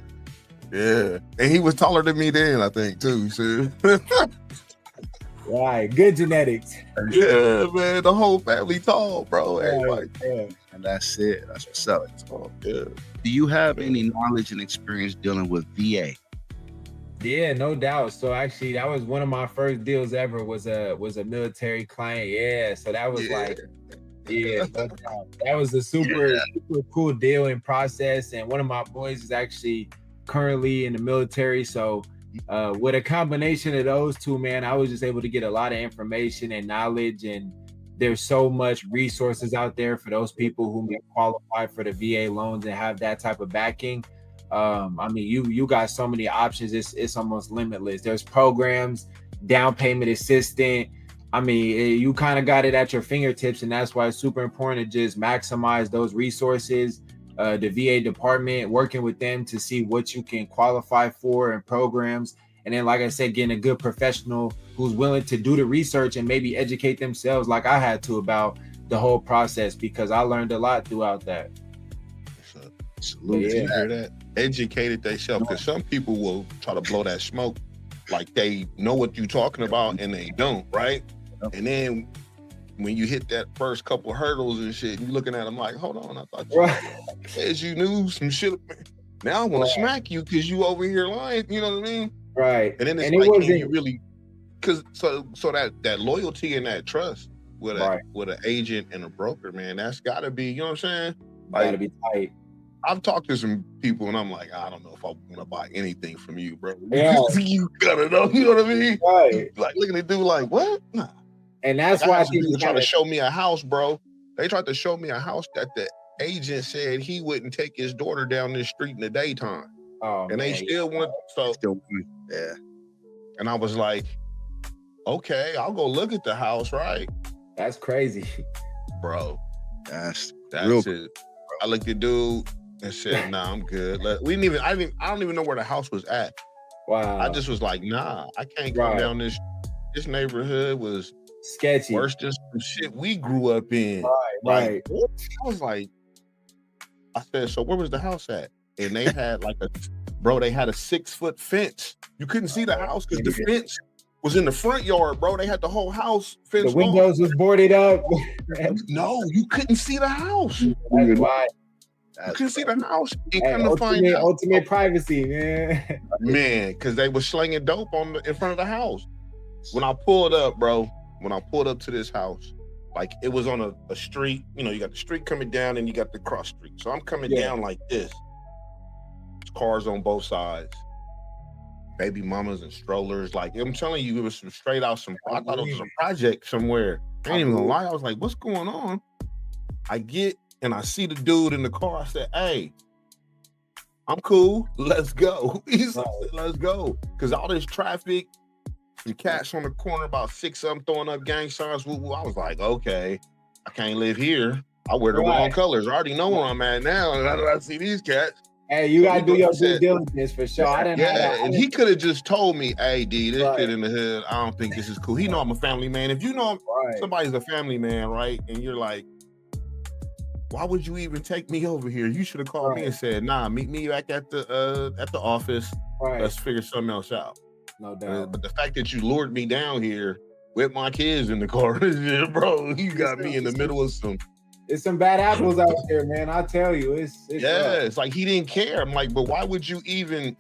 Yeah, and he was taller than me then, I think, too. So. Right, good genetics. Yeah, man, the whole family tall, bro. Everybody. Yeah. And that's it. That's what's up. Yeah. Do you have any knowledge and experience dealing with VA? Yeah, no doubt. So actually, that was one of my first deals ever. Was a military client. Yeah, so that was like, yeah, no doubt. That was a super cool deal and process. And one of my boys is actually currently in the military, so with a combination of those two, man, I was just able to get a lot of information and knowledge, and there's so much resources out there for those people who may qualify for the VA loans and have that type of backing. I mean, you got so many options, it's almost limitless. There's programs, down payment assistant. I mean, you kind of got it at your fingertips, and that's why it's super important to just maximize those resources. The VA department, working with them to see what you can qualify for and programs. And then, like I said, getting a good professional who's willing to do the research and maybe educate themselves like I had to about the whole process, because I learned a lot throughout that. Salute. Yeah. You hear that? Educated themselves, because some people will try to blow that smoke like they know what you're talking about and they don't, right? And then when you hit that first couple of hurdles and shit, you looking at them like, hold on, I thought you said you knew some shit. Now I want to smack you because you over here lying. You know what I mean? Right. And then it's like, can you really? Because so that loyalty and that trust with an agent and a broker, man, that's got to be. You know what I'm saying? Got to be tight. I've talked to some people and I'm like, I don't know if I want to buy anything from you, bro. Yeah. You gotta know, you know what I mean? Right. Like looking at the dude like, what? Nah. And that's Like, why I I had some think people it's trying to kinda, show me a house, bro. They tried to show me a house that the agent said he wouldn't take his daughter down this street in the daytime. oh, And they man, still want, so, Still, yeah. and I was like, okay, I'll go look at the house, right? that's crazy. Bro, That's that's real. it. I looked at dude and said, nah, I'm good. I don't even know where the house was at. Wow. I just was like, nah, I can't come Right. down this neighborhood was sketchy. worse than some shit we grew up in. Right. Like, what? I was like, I said, so where was the house at? And they had like they had a 6-foot fence. You couldn't see the house because the fence was in the front yard, bro. They had the whole house fenced The windows was boarded up. No, you couldn't see the house. That's why. You couldn't see the house. And Hey, come to find out, ultimate privacy, man. man, because they were slinging dope in front of the house. When I pulled up, bro, to this house, like it was on a street, you know, you got the street coming down and you got the cross street. So I'm coming down like this. There's cars on both sides. Baby mamas and strollers. Like I'm telling you, it was some straight out I thought it was a project somewhere. I ain't even gonna lie. I was like, what's going on? I get and I see the dude in the car. I said, hey, I'm cool. Let's go. He said, let's go. Because all this traffic, some cats on the corner, about 6 of them throwing up gang signs. I was like, okay, I can't live here. I wear the wrong colors. I already know where I'm at now. And I see these cats. Hey, you gotta do your due diligence for sure. And he could have just told me, hey, D, this kid in the hood, I don't think this is cool. He know I'm a family man. If you know somebody's a family man, right? And you're like, why would you even take me over here? You should have called me and said, nah, meet me back at the office. Let's figure something else out. No doubt. But the fact that you lured me down here with my kids in the car, bro, you got me in the middle of some. It's some bad apples out there, man. I tell you, it's like he didn't care. I'm like, but why would you even,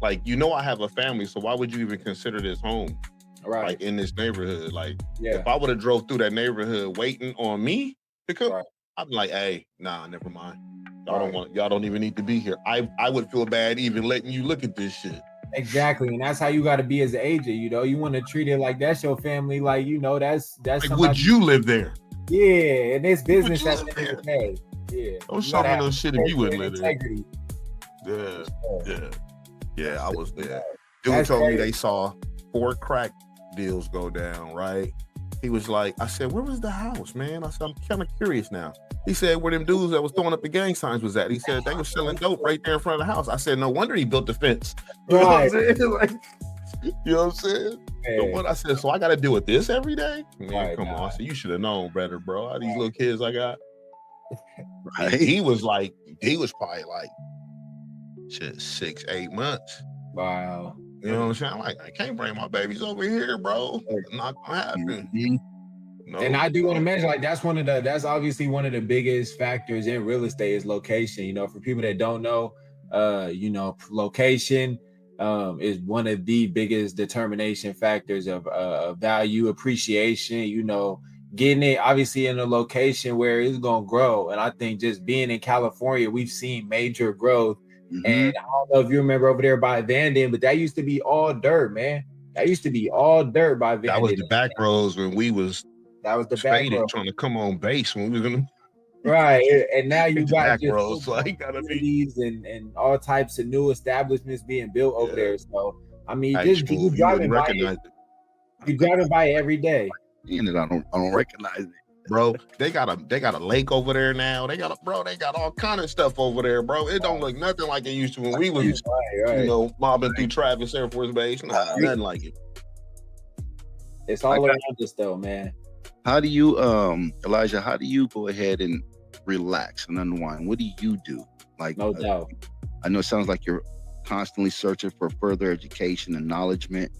like, you know, I have a family, so why would you even consider this home? Right. Like in this neighborhood, like if I would have drove through that neighborhood waiting on me to come, I'm like, hey, nah, never mind. Y'all don't even need to be here. I would feel bad even letting you look at this shit. Exactly, and that's how you got to be as an agent. You know, you want to treat it like that's your family. Like, you know, that's. Like, would you live there? Yeah, and it's business at the end of the day. Yeah, don't show me no shit if you wouldn't live there. Yeah, I was there. Dude told me they saw 4 crack deals go down. Right? He was like, I said, where was the house, man? I said, I'm kind of curious now. He said, where them dudes that was throwing up the gang signs was at. He said, they were selling dope right there in front of the house. I said, no wonder he built the fence. You know what I'm saying? Like, you know what I'm saying? So what I said, so I got to deal with this every day? Man, come on. I said, you should have known better, bro. All these little kids I got. He was probably like, shit, 6, 8 months. Wow. You know what I'm saying? I'm like, I can't bring my babies over here, bro. It's not gonna happen. No, and I do want to mention, like, that's obviously one of the biggest factors in real estate is location. You know, for people that don't know, you know, location is one of the biggest determination factors of value appreciation. You know, getting it obviously in a location where it's gonna grow. And I think just being in California, we've seen major growth. And I don't know if you remember over there by Vanden, but that used to be all dirt, man. That used to be all dirt by Vanden. That was the back roads when we was. That was the back road trying to come on base when we was gonna. Right, and now you got back roads, so I gotta be and all types of new establishments being built over there. So I mean, just you driving by it. You driving by it every day. And I don't recognize it. Bro, they got a lake over there now. They got all kind of stuff over there, bro. It don't look nothing like it used to when we was, you know, mobbing through Travis Air Force Base. Nah, nothing like it. It's all around us though, man. How do you, Elijah? How do you go ahead and relax and unwind? What do you do? Like, no doubt. I know it sounds like you're constantly searching for further education and acknowledgement.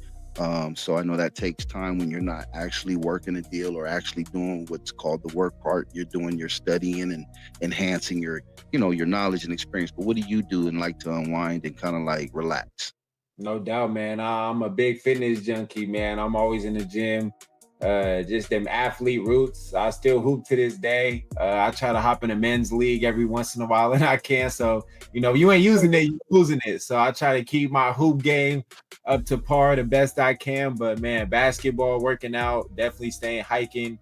So I know that takes time when you're not actually working a deal or actually doing what's called the work part. You're doing your studying and enhancing your, you know, your knowledge and experience. But what do you do and like to unwind and kind of like relax? No doubt, man. I'm a big fitness junkie, man. I'm always in the gym. just them athlete roots. I still hoop to this day. I try to hop in a men's league every once in a while and I can. So, you ain't using it, you're losing it. So I try to keep my hoop game up to par the best I can. But man, basketball, working out, definitely staying hiking,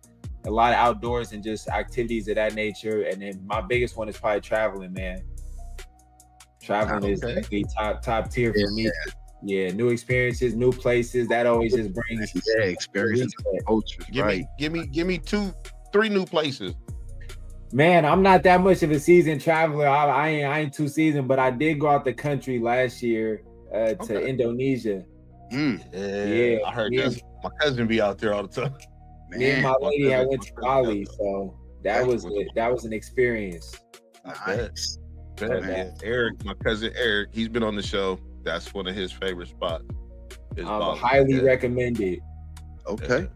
a lot of outdoors and just activities of that nature. And then my biggest one is probably traveling, man. Traveling is definitely top tier for me. Yeah, new experiences, new places. That always just brings experiences, cultures. Give me 3 new places. Man, I'm not that much of a seasoned traveler. I ain't too seasoned, but I did go out the country last year to Indonesia. Yeah, I heard that. My cousin be out there all the time. Man, me and my lady I went to Bali, so that was an experience. Nice. Eric, my cousin Eric, he's been on the show. That's one of his favorite spots. Highly recommended. Okay.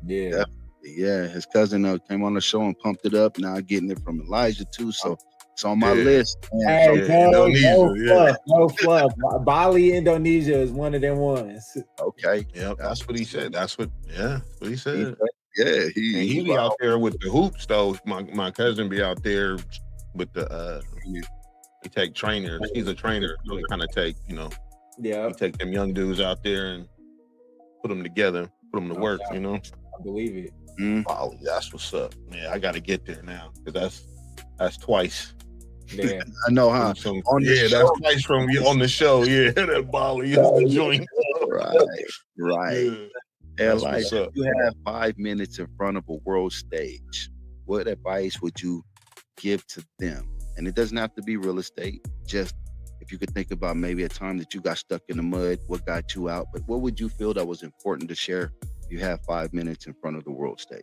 Yeah. Yeah, his cousin came on the show and pumped it up. Now getting it from Elijah too, so it's on my list. Hey, no fluff. Bali, Indonesia is one of them ones. Okay. Yeah, that's what he said. That's what he said. Yeah, he be out there with the hoops though. My cousin be out there with the he take trainers. He's a trainer, so he kind of take, he take them young dudes out there and put them together, put them to work, I believe it. Oh, that's what's up. Yeah, I got to get there now because that's twice. Yeah, I know, huh? That's twice from you on the show. Yeah, that Bali joint. Right. Hey, Elijah, you have 5 minutes in front of a world stage. What advice would you give to them? And it doesn't have to be real estate. Just if you could think about maybe a time that you got stuck in the mud, what got you out, but what would you feel that was important to share? You have 5 minutes in front of the world stage.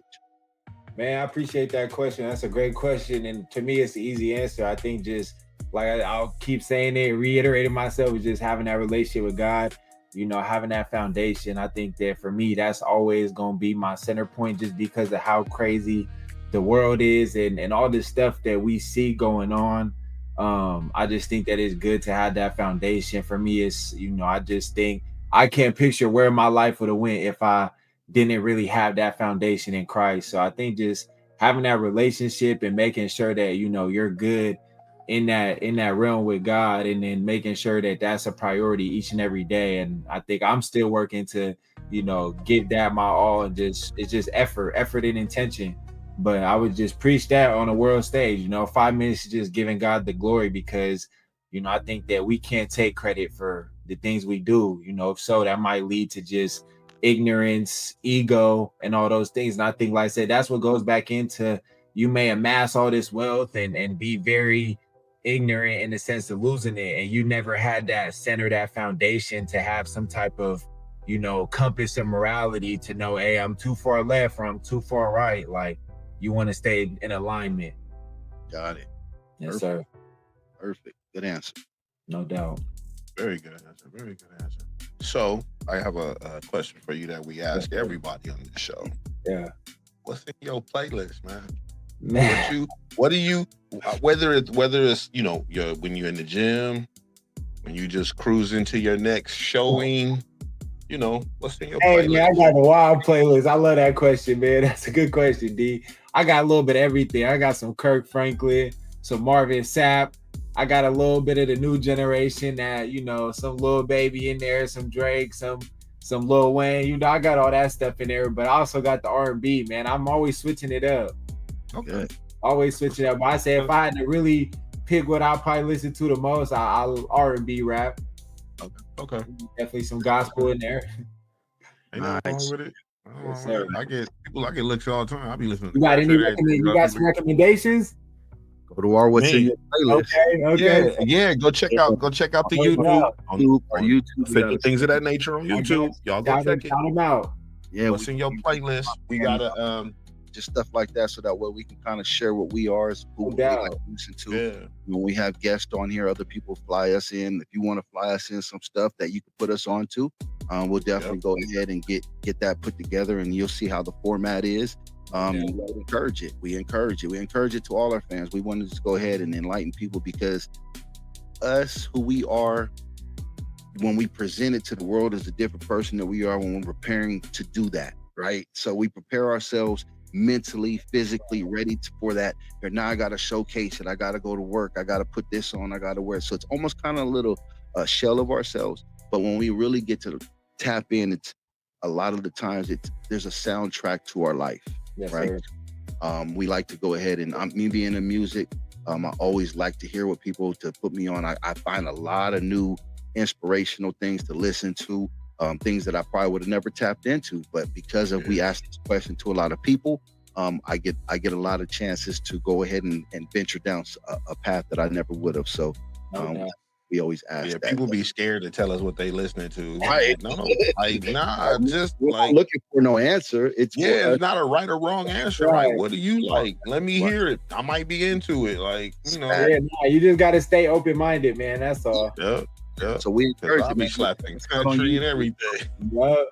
Man, I appreciate that question. That's a great question. And to me, it's the easy answer. I think just like I'll keep saying it, reiterating myself, is just having that relationship with God, having that foundation. I think that for me, that's always going to be my center point just because of how crazy the world is and all this stuff that we see going on. I just think that it's good to have that foundation. For me, it's, I just think I can't picture where my life would have went if I didn't really have that foundation in Christ. So I think just having that relationship and making sure that, you're good in that realm with God, and then making sure that that's a priority each and every day. And I think I'm still working to, give that my all, and it's just effort and intention. But I would just preach that on a world stage, 5 minutes is just giving God the glory, because, I think that we can't take credit for the things we do. If so, that might lead to just ignorance, ego, and all those things. And I think, like I said, that's what goes back into, you may amass all this wealth and be very ignorant in the sense of losing it. And you never had that center, that foundation to have some type of, compass of morality to know, hey, I'm too far left or I'm too far right. Like, you want to stay in alignment. Got it. Yes, sir. Perfect. Good answer. No doubt. Very good answer. So I have a question for you that we ask everybody on the show. Yeah. What's in your playlist, man? What do you whether it's when you're in the gym, when you just cruise into your next showing, what's in your playlist? Hey man, I got a wild playlist. I love that question, man. That's a good question, D. I got a little bit of everything. I got some Kirk Franklin, some Marvin Sapp. I got a little bit of the new generation that, some Lil Baby in there, some Drake, some Lil Wayne. I got all that stuff in there, but I also got the R&B, man. I'm always switching it up. Okay. Always switching it up. But I say if I had to really pick what I'll probably listen to the most, I'll R&B rap. Okay. Definitely some gospel in there. Ain't nothing wrong with it. Yes, sir. I get looks all the time. I be listening. You got some recommendations? Go to our What's in Your Playlist. Okay. Yeah. Go check out the YouTube. Our YouTube. Things of that nature on YouTube. Y'all go check it. Count them out. Yeah. What's in your playlist? We gotta just stuff like that, so that way we can kind of share what we are, who we like to listen to. Yeah. When we have guests on here, other people fly us in. If you want to fly us in some stuff that you can put us on to, we'll definitely go ahead and get that put together, and you'll see how the format is. We encourage it. We encourage it to all our fans. We want to just go ahead and enlighten people, because us, who we are, when we present it to the world, is a different person that we are when we're preparing to do that. right? So we prepare ourselves mentally, physically ready for that. Or now I got to showcase it. I got to go to work. I got to put this on. I got to wear it. So it's almost kind of a little shell of ourselves. But when we really get to tap in, it's a lot of the times there's a soundtrack to our life, Yes, right? sir. We like to go ahead and me being in music, I always like to hear what people to put me on. I find a lot of new inspirational things to listen to, things that I probably would have never tapped into. But because of we asked this question to a lot of people, I get a lot of chances to go ahead and venture down a path that I never would have. So we always ask that. People be scared to tell us what they listening to. Right. No, like, nah, just we're like, not looking for no answer. It's it's not a right or wrong answer. Right. What do you like? Let me hear it. I might be into it. Like, you know. Yeah, you just got to stay open-minded, man. That's all. Yeah. So we encourage you, man. Slapping country and everything. Go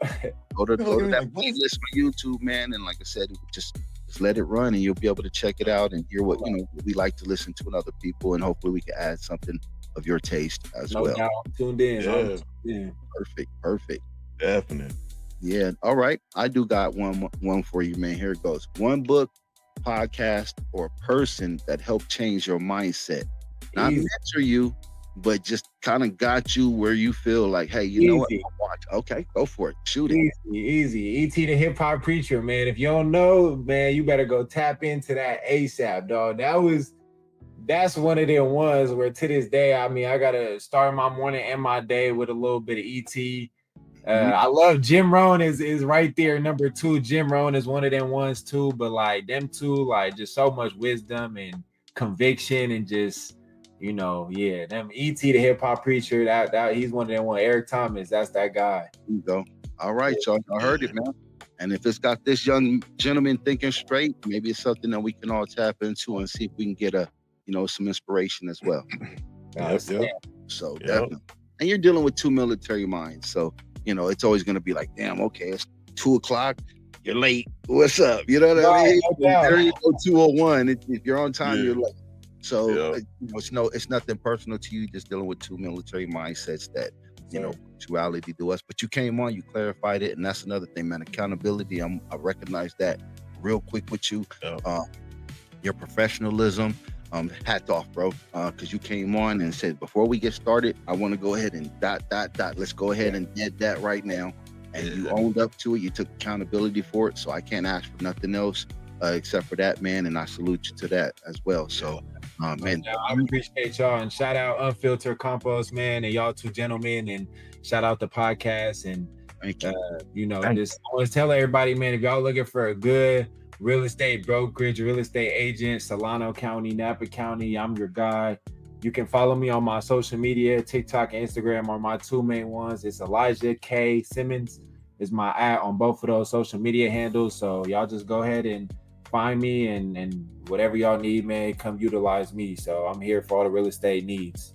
to that playlist on YouTube, man. And like I said, just let it run, and you'll be able to check it out and hear what we like to listen to in other people, and hopefully we can add something of your taste as well. Doubt. Tuned in. Yeah. Perfect. Definite. Yeah. All right. I do got one for you, man. Here it goes. One book, podcast, or person that helped change your mindset. Not mentor you, but just kind of got you where you feel like, hey, you know what? Watch. Okay, go for it. Shoot it. Easy. E.T. the hip hop preacher, man. If you don't know, man, you better go tap into that ASAP, dog. That's one of them ones where to this day, I mean, I gotta start my morning and my day with a little bit of E.T. I love Jim Rohn is right there. Number 2, Jim Rohn is one of them ones too. But like them two, like just so much wisdom and conviction and just, them E.T. the hip hop preacher. That he's one of them one. Eric Thomas, that's that guy. There you go. All right, y'all. I heard it, man. And if it's got this young gentleman thinking straight, maybe it's something that we can all tap into and see if we can get some inspiration as well. So definitely. And you're dealing with 2 military minds. So, it's always going to be like, damn, okay, it's 2:00. You're late. What's up? You know what I mean? There you go, 2:01. If you're on time, you're late. So, it's nothing personal to you. Just dealing with 2 military mindsets that, duality to us. But you came on, you clarified it. And that's another thing, man. Accountability. I recognize that real quick with you. Your professionalism. Hats off, bro, because you came on and said, before we get started, I want to go ahead and ... Let's go ahead and get that right now. And you owned up to it. You took accountability for it. So I can't ask for nothing else except for that, man. And I salute you to that as well. So, man, I appreciate y'all, and shout out Unfiltered Compost, man, and y'all 2 gentlemen, and shout out the podcast. And thank you. Just always tell everybody, man, if y'all looking for a good real estate brokerage, real estate agent, Solano County, Napa County, I'm your guy. You can follow me on my social media. TikTok and Instagram are my 2 main ones. It's Elijah K. Simmons is my @ on both of those social media handles. So y'all just go ahead and find me, and whatever y'all need, man, come utilize me. So I'm here for all the real estate needs.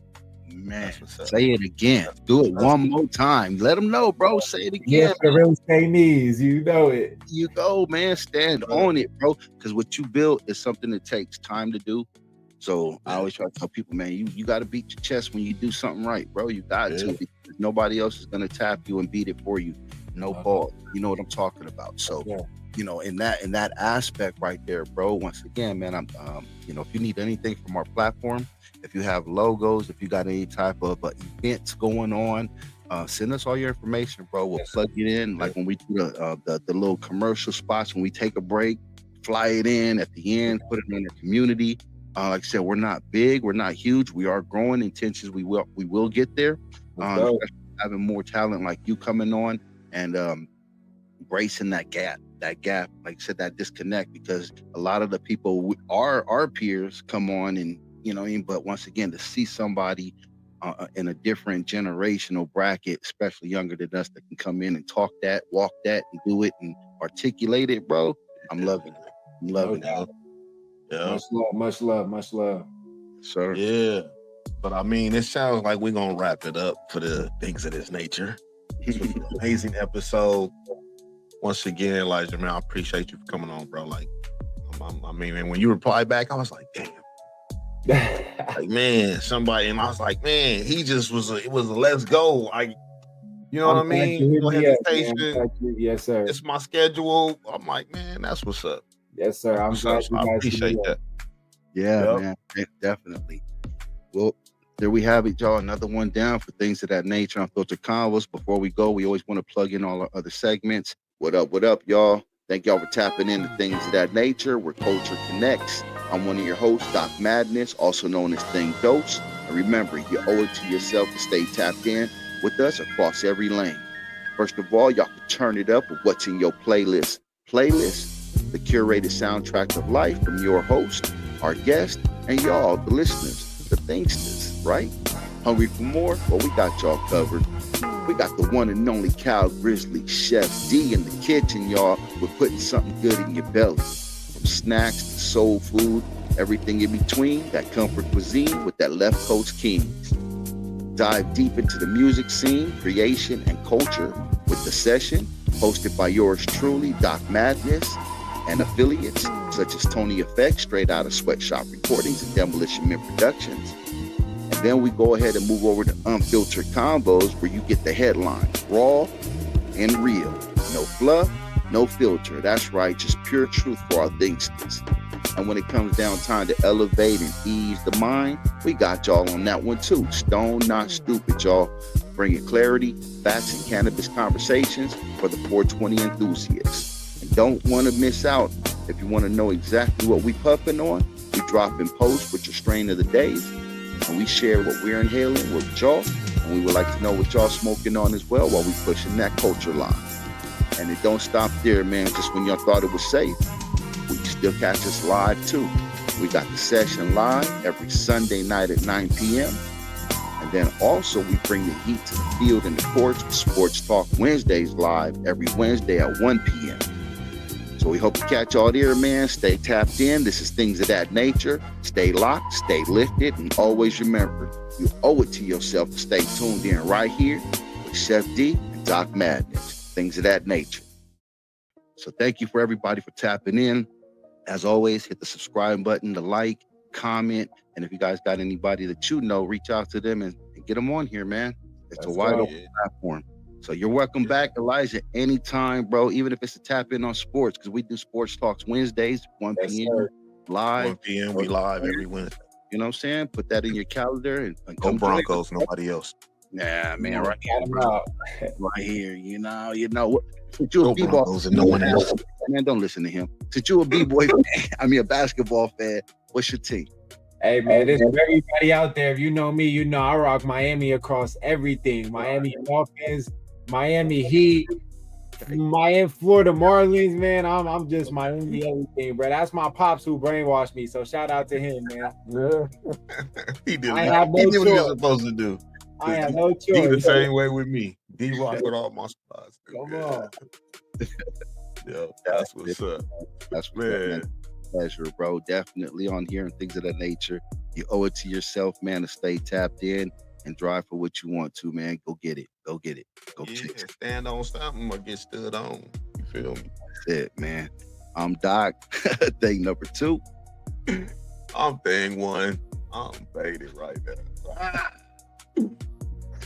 Man, say it again. Do it one more time. Let them know, bro. Say it again. Yeah, the real estate needs. You know it. You go, man. Stand on it, bro. Because what you built is something that takes time to do. So I always try to tell people, man, you got to beat your chest when you do something right, bro. You got to. Because nobody else is going to tap you and beat it for you. No ball. You know what I'm talking about. So, in that aspect right there, bro. Once again, man, I'm, if you need anything from our platform, if you have logos, if you got any type of events going on, send us all your information, bro. We'll plug it in. Like when we do the little commercial spots, when we take a break, fly it in at the end, put it in the community. Like I said, we're not big, we're not huge. We are growing. Intentions, we will get there. Having more talent like you coming on and bracing that gap, like I said, that disconnect, because a lot of the people our peers come on and, but once again, to see somebody in a different generational bracket, especially younger than us, that can come in and talk that, walk that, and do it and articulate it, bro. I'm loving it. I'm loving it. Yeah. Much love. Sir. Yeah. But I mean, it sounds like we're gonna wrap it up for the things of this nature. This was an amazing episode. Once again, Elijah, man, I appreciate you for coming on, bro. Like, I mean, when you replied back, I was like, damn. Like, man, somebody, and I was like, man, he just it was a let's go. Like, You know what I mean? No hesitation. Yes, sir. It's my schedule. I'm like, man, that's what's up. Yes, sir. I'm glad you guys appreciate that. Yeah, man, definitely. Well, there we have it, y'all. Another one down for things of that nature on Filtered Convos. Before we go, we always want to plug in all our other segments. What up, y'all? Thank y'all for tapping into Things of That Nature, where culture connects. I'm one of your hosts, Doc Madnezz, also known as Thingz. And remember, you owe it to yourself to stay tapped in with us across every lane. First of all, y'all can turn it up with what's in your playlist. The curated soundtrack of life from your host, our guest, and y'all, the listeners, the Thingsters, right? Hungry for more? Well, we got y'all covered. We got the one and only CalGrizzly Chef D in the kitchen, y'all. We're putting something good in your belly. From snacks to soul food, everything in between, that comfort cuisine with that left coast Kingz. Dive deep into the music scene, creation, and culture with The Session, hosted by yours truly, Doc Madnezz, and affiliates such as Tony Effect, straight out of Sweatshop Recordings and Demolition Productions. And then we go ahead and move over to Unfiltered Combos, where you get the headlines, raw and real. No fluff, no filter. That's right, just pure truth for our Thingsters. And when it comes down time to elevate and ease the mind, we got y'all on that one too. Stone, not stupid, y'all. Bringing clarity, facts, and cannabis conversations for the 420 enthusiasts. And don't want to miss out. If you want to know exactly what we puffing on, we drop in posts with your strain of the days, and we share what we're inhaling with y'all. And we would like to know what y'all smoking on as well while we pushing that culture line. And it don't stop there, man. Just when y'all thought it was safe, we can still catch us live too. We got The Session live every Sunday night at 9 p.m. And then also we bring the heat to the field and the courts with Sports Talk Wednesdays live every Wednesday at 1 p.m. So we hope to catch y'all there, man. Stay tapped in. This is Things of That Nature. Stay locked, stay lifted, and always remember, you owe it to yourself to stay tuned in right here with Chef D and Doc Madnezz. Things of That Nature. So thank you for everybody for tapping in. As always, hit the subscribe button, the like, comment, and if you guys got anybody that you know, reach out to them and get them on here, man. It's a wide open platform. So you're welcome back, Elijah, anytime, bro, even if it's a tap in on sports, because we do Sports Talks Wednesdays, 1 p.m. live. 1 p.m. we live every Wednesday. You know what I'm saying? Put that in your calendar and go Broncos, nobody else. Nah, man, right here, you know what? Since you a B-ball and no one else. Man, don't listen to him. Since you a B-boy fan, a basketball fan, what's your team? Hey, man, there's everybody out there. If you know me, you know I rock Miami across everything. Miami Dolphins, Miami Heat, Miami, Florida Marlins, man. I'm just Miami everything, bro. That's my pops who brainwashed me. So shout out to him, man. He did. I have no he did what he was choice. supposed to do. I have no choice. He the same way with me. D-Rock with all my spots. Come on. Yeah, that's what's up. That's what's up, man. Pleasure, bro. Definitely on here and Things of that nature. You owe it to yourself, man, to stay tapped in and drive for what you want to, man. Go get it. Go get it. Go chase it. Stand on something or get stood on. You feel me? That's it, man. I'm Doc. Thing number 2. I'm thing 1. I'm faded right now.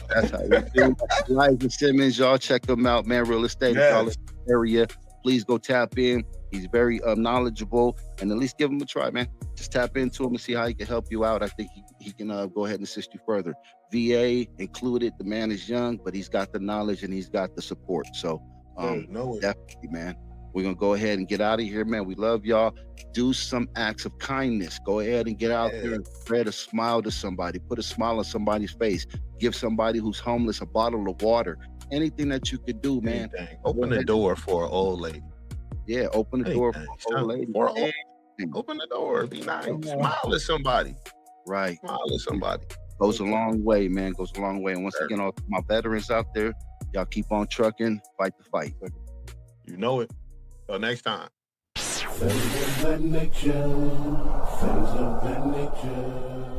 That's how you do. Elijah Simmons, y'all check him out, man. Real estate, y'all in the area. Please go tap in. He's very knowledgeable, and at least give him a try, man. Just tap into him and see how he can help you out. I think he can go ahead and assist you further. VA included. The man is young, but he's got the knowledge and he's got the support. So definitely, man. We're going to go ahead and get out of here, man. We love y'all. Do some acts of kindness. Go ahead and get out there and spread a smile to somebody. Put a smile on somebody's face. Give somebody who's homeless a bottle of water. Anything that you could do, man. Open the door for an old lady. Yeah, open the door for an old lady. Open the door. Be nice. Smile at somebody. Right. Smile at somebody. Goes a long way, man. Goes a long way. And once again, all my veterans out there, y'all keep on trucking. Fight the fight. You know it. Till next time. Things of that nature. Things of that nature.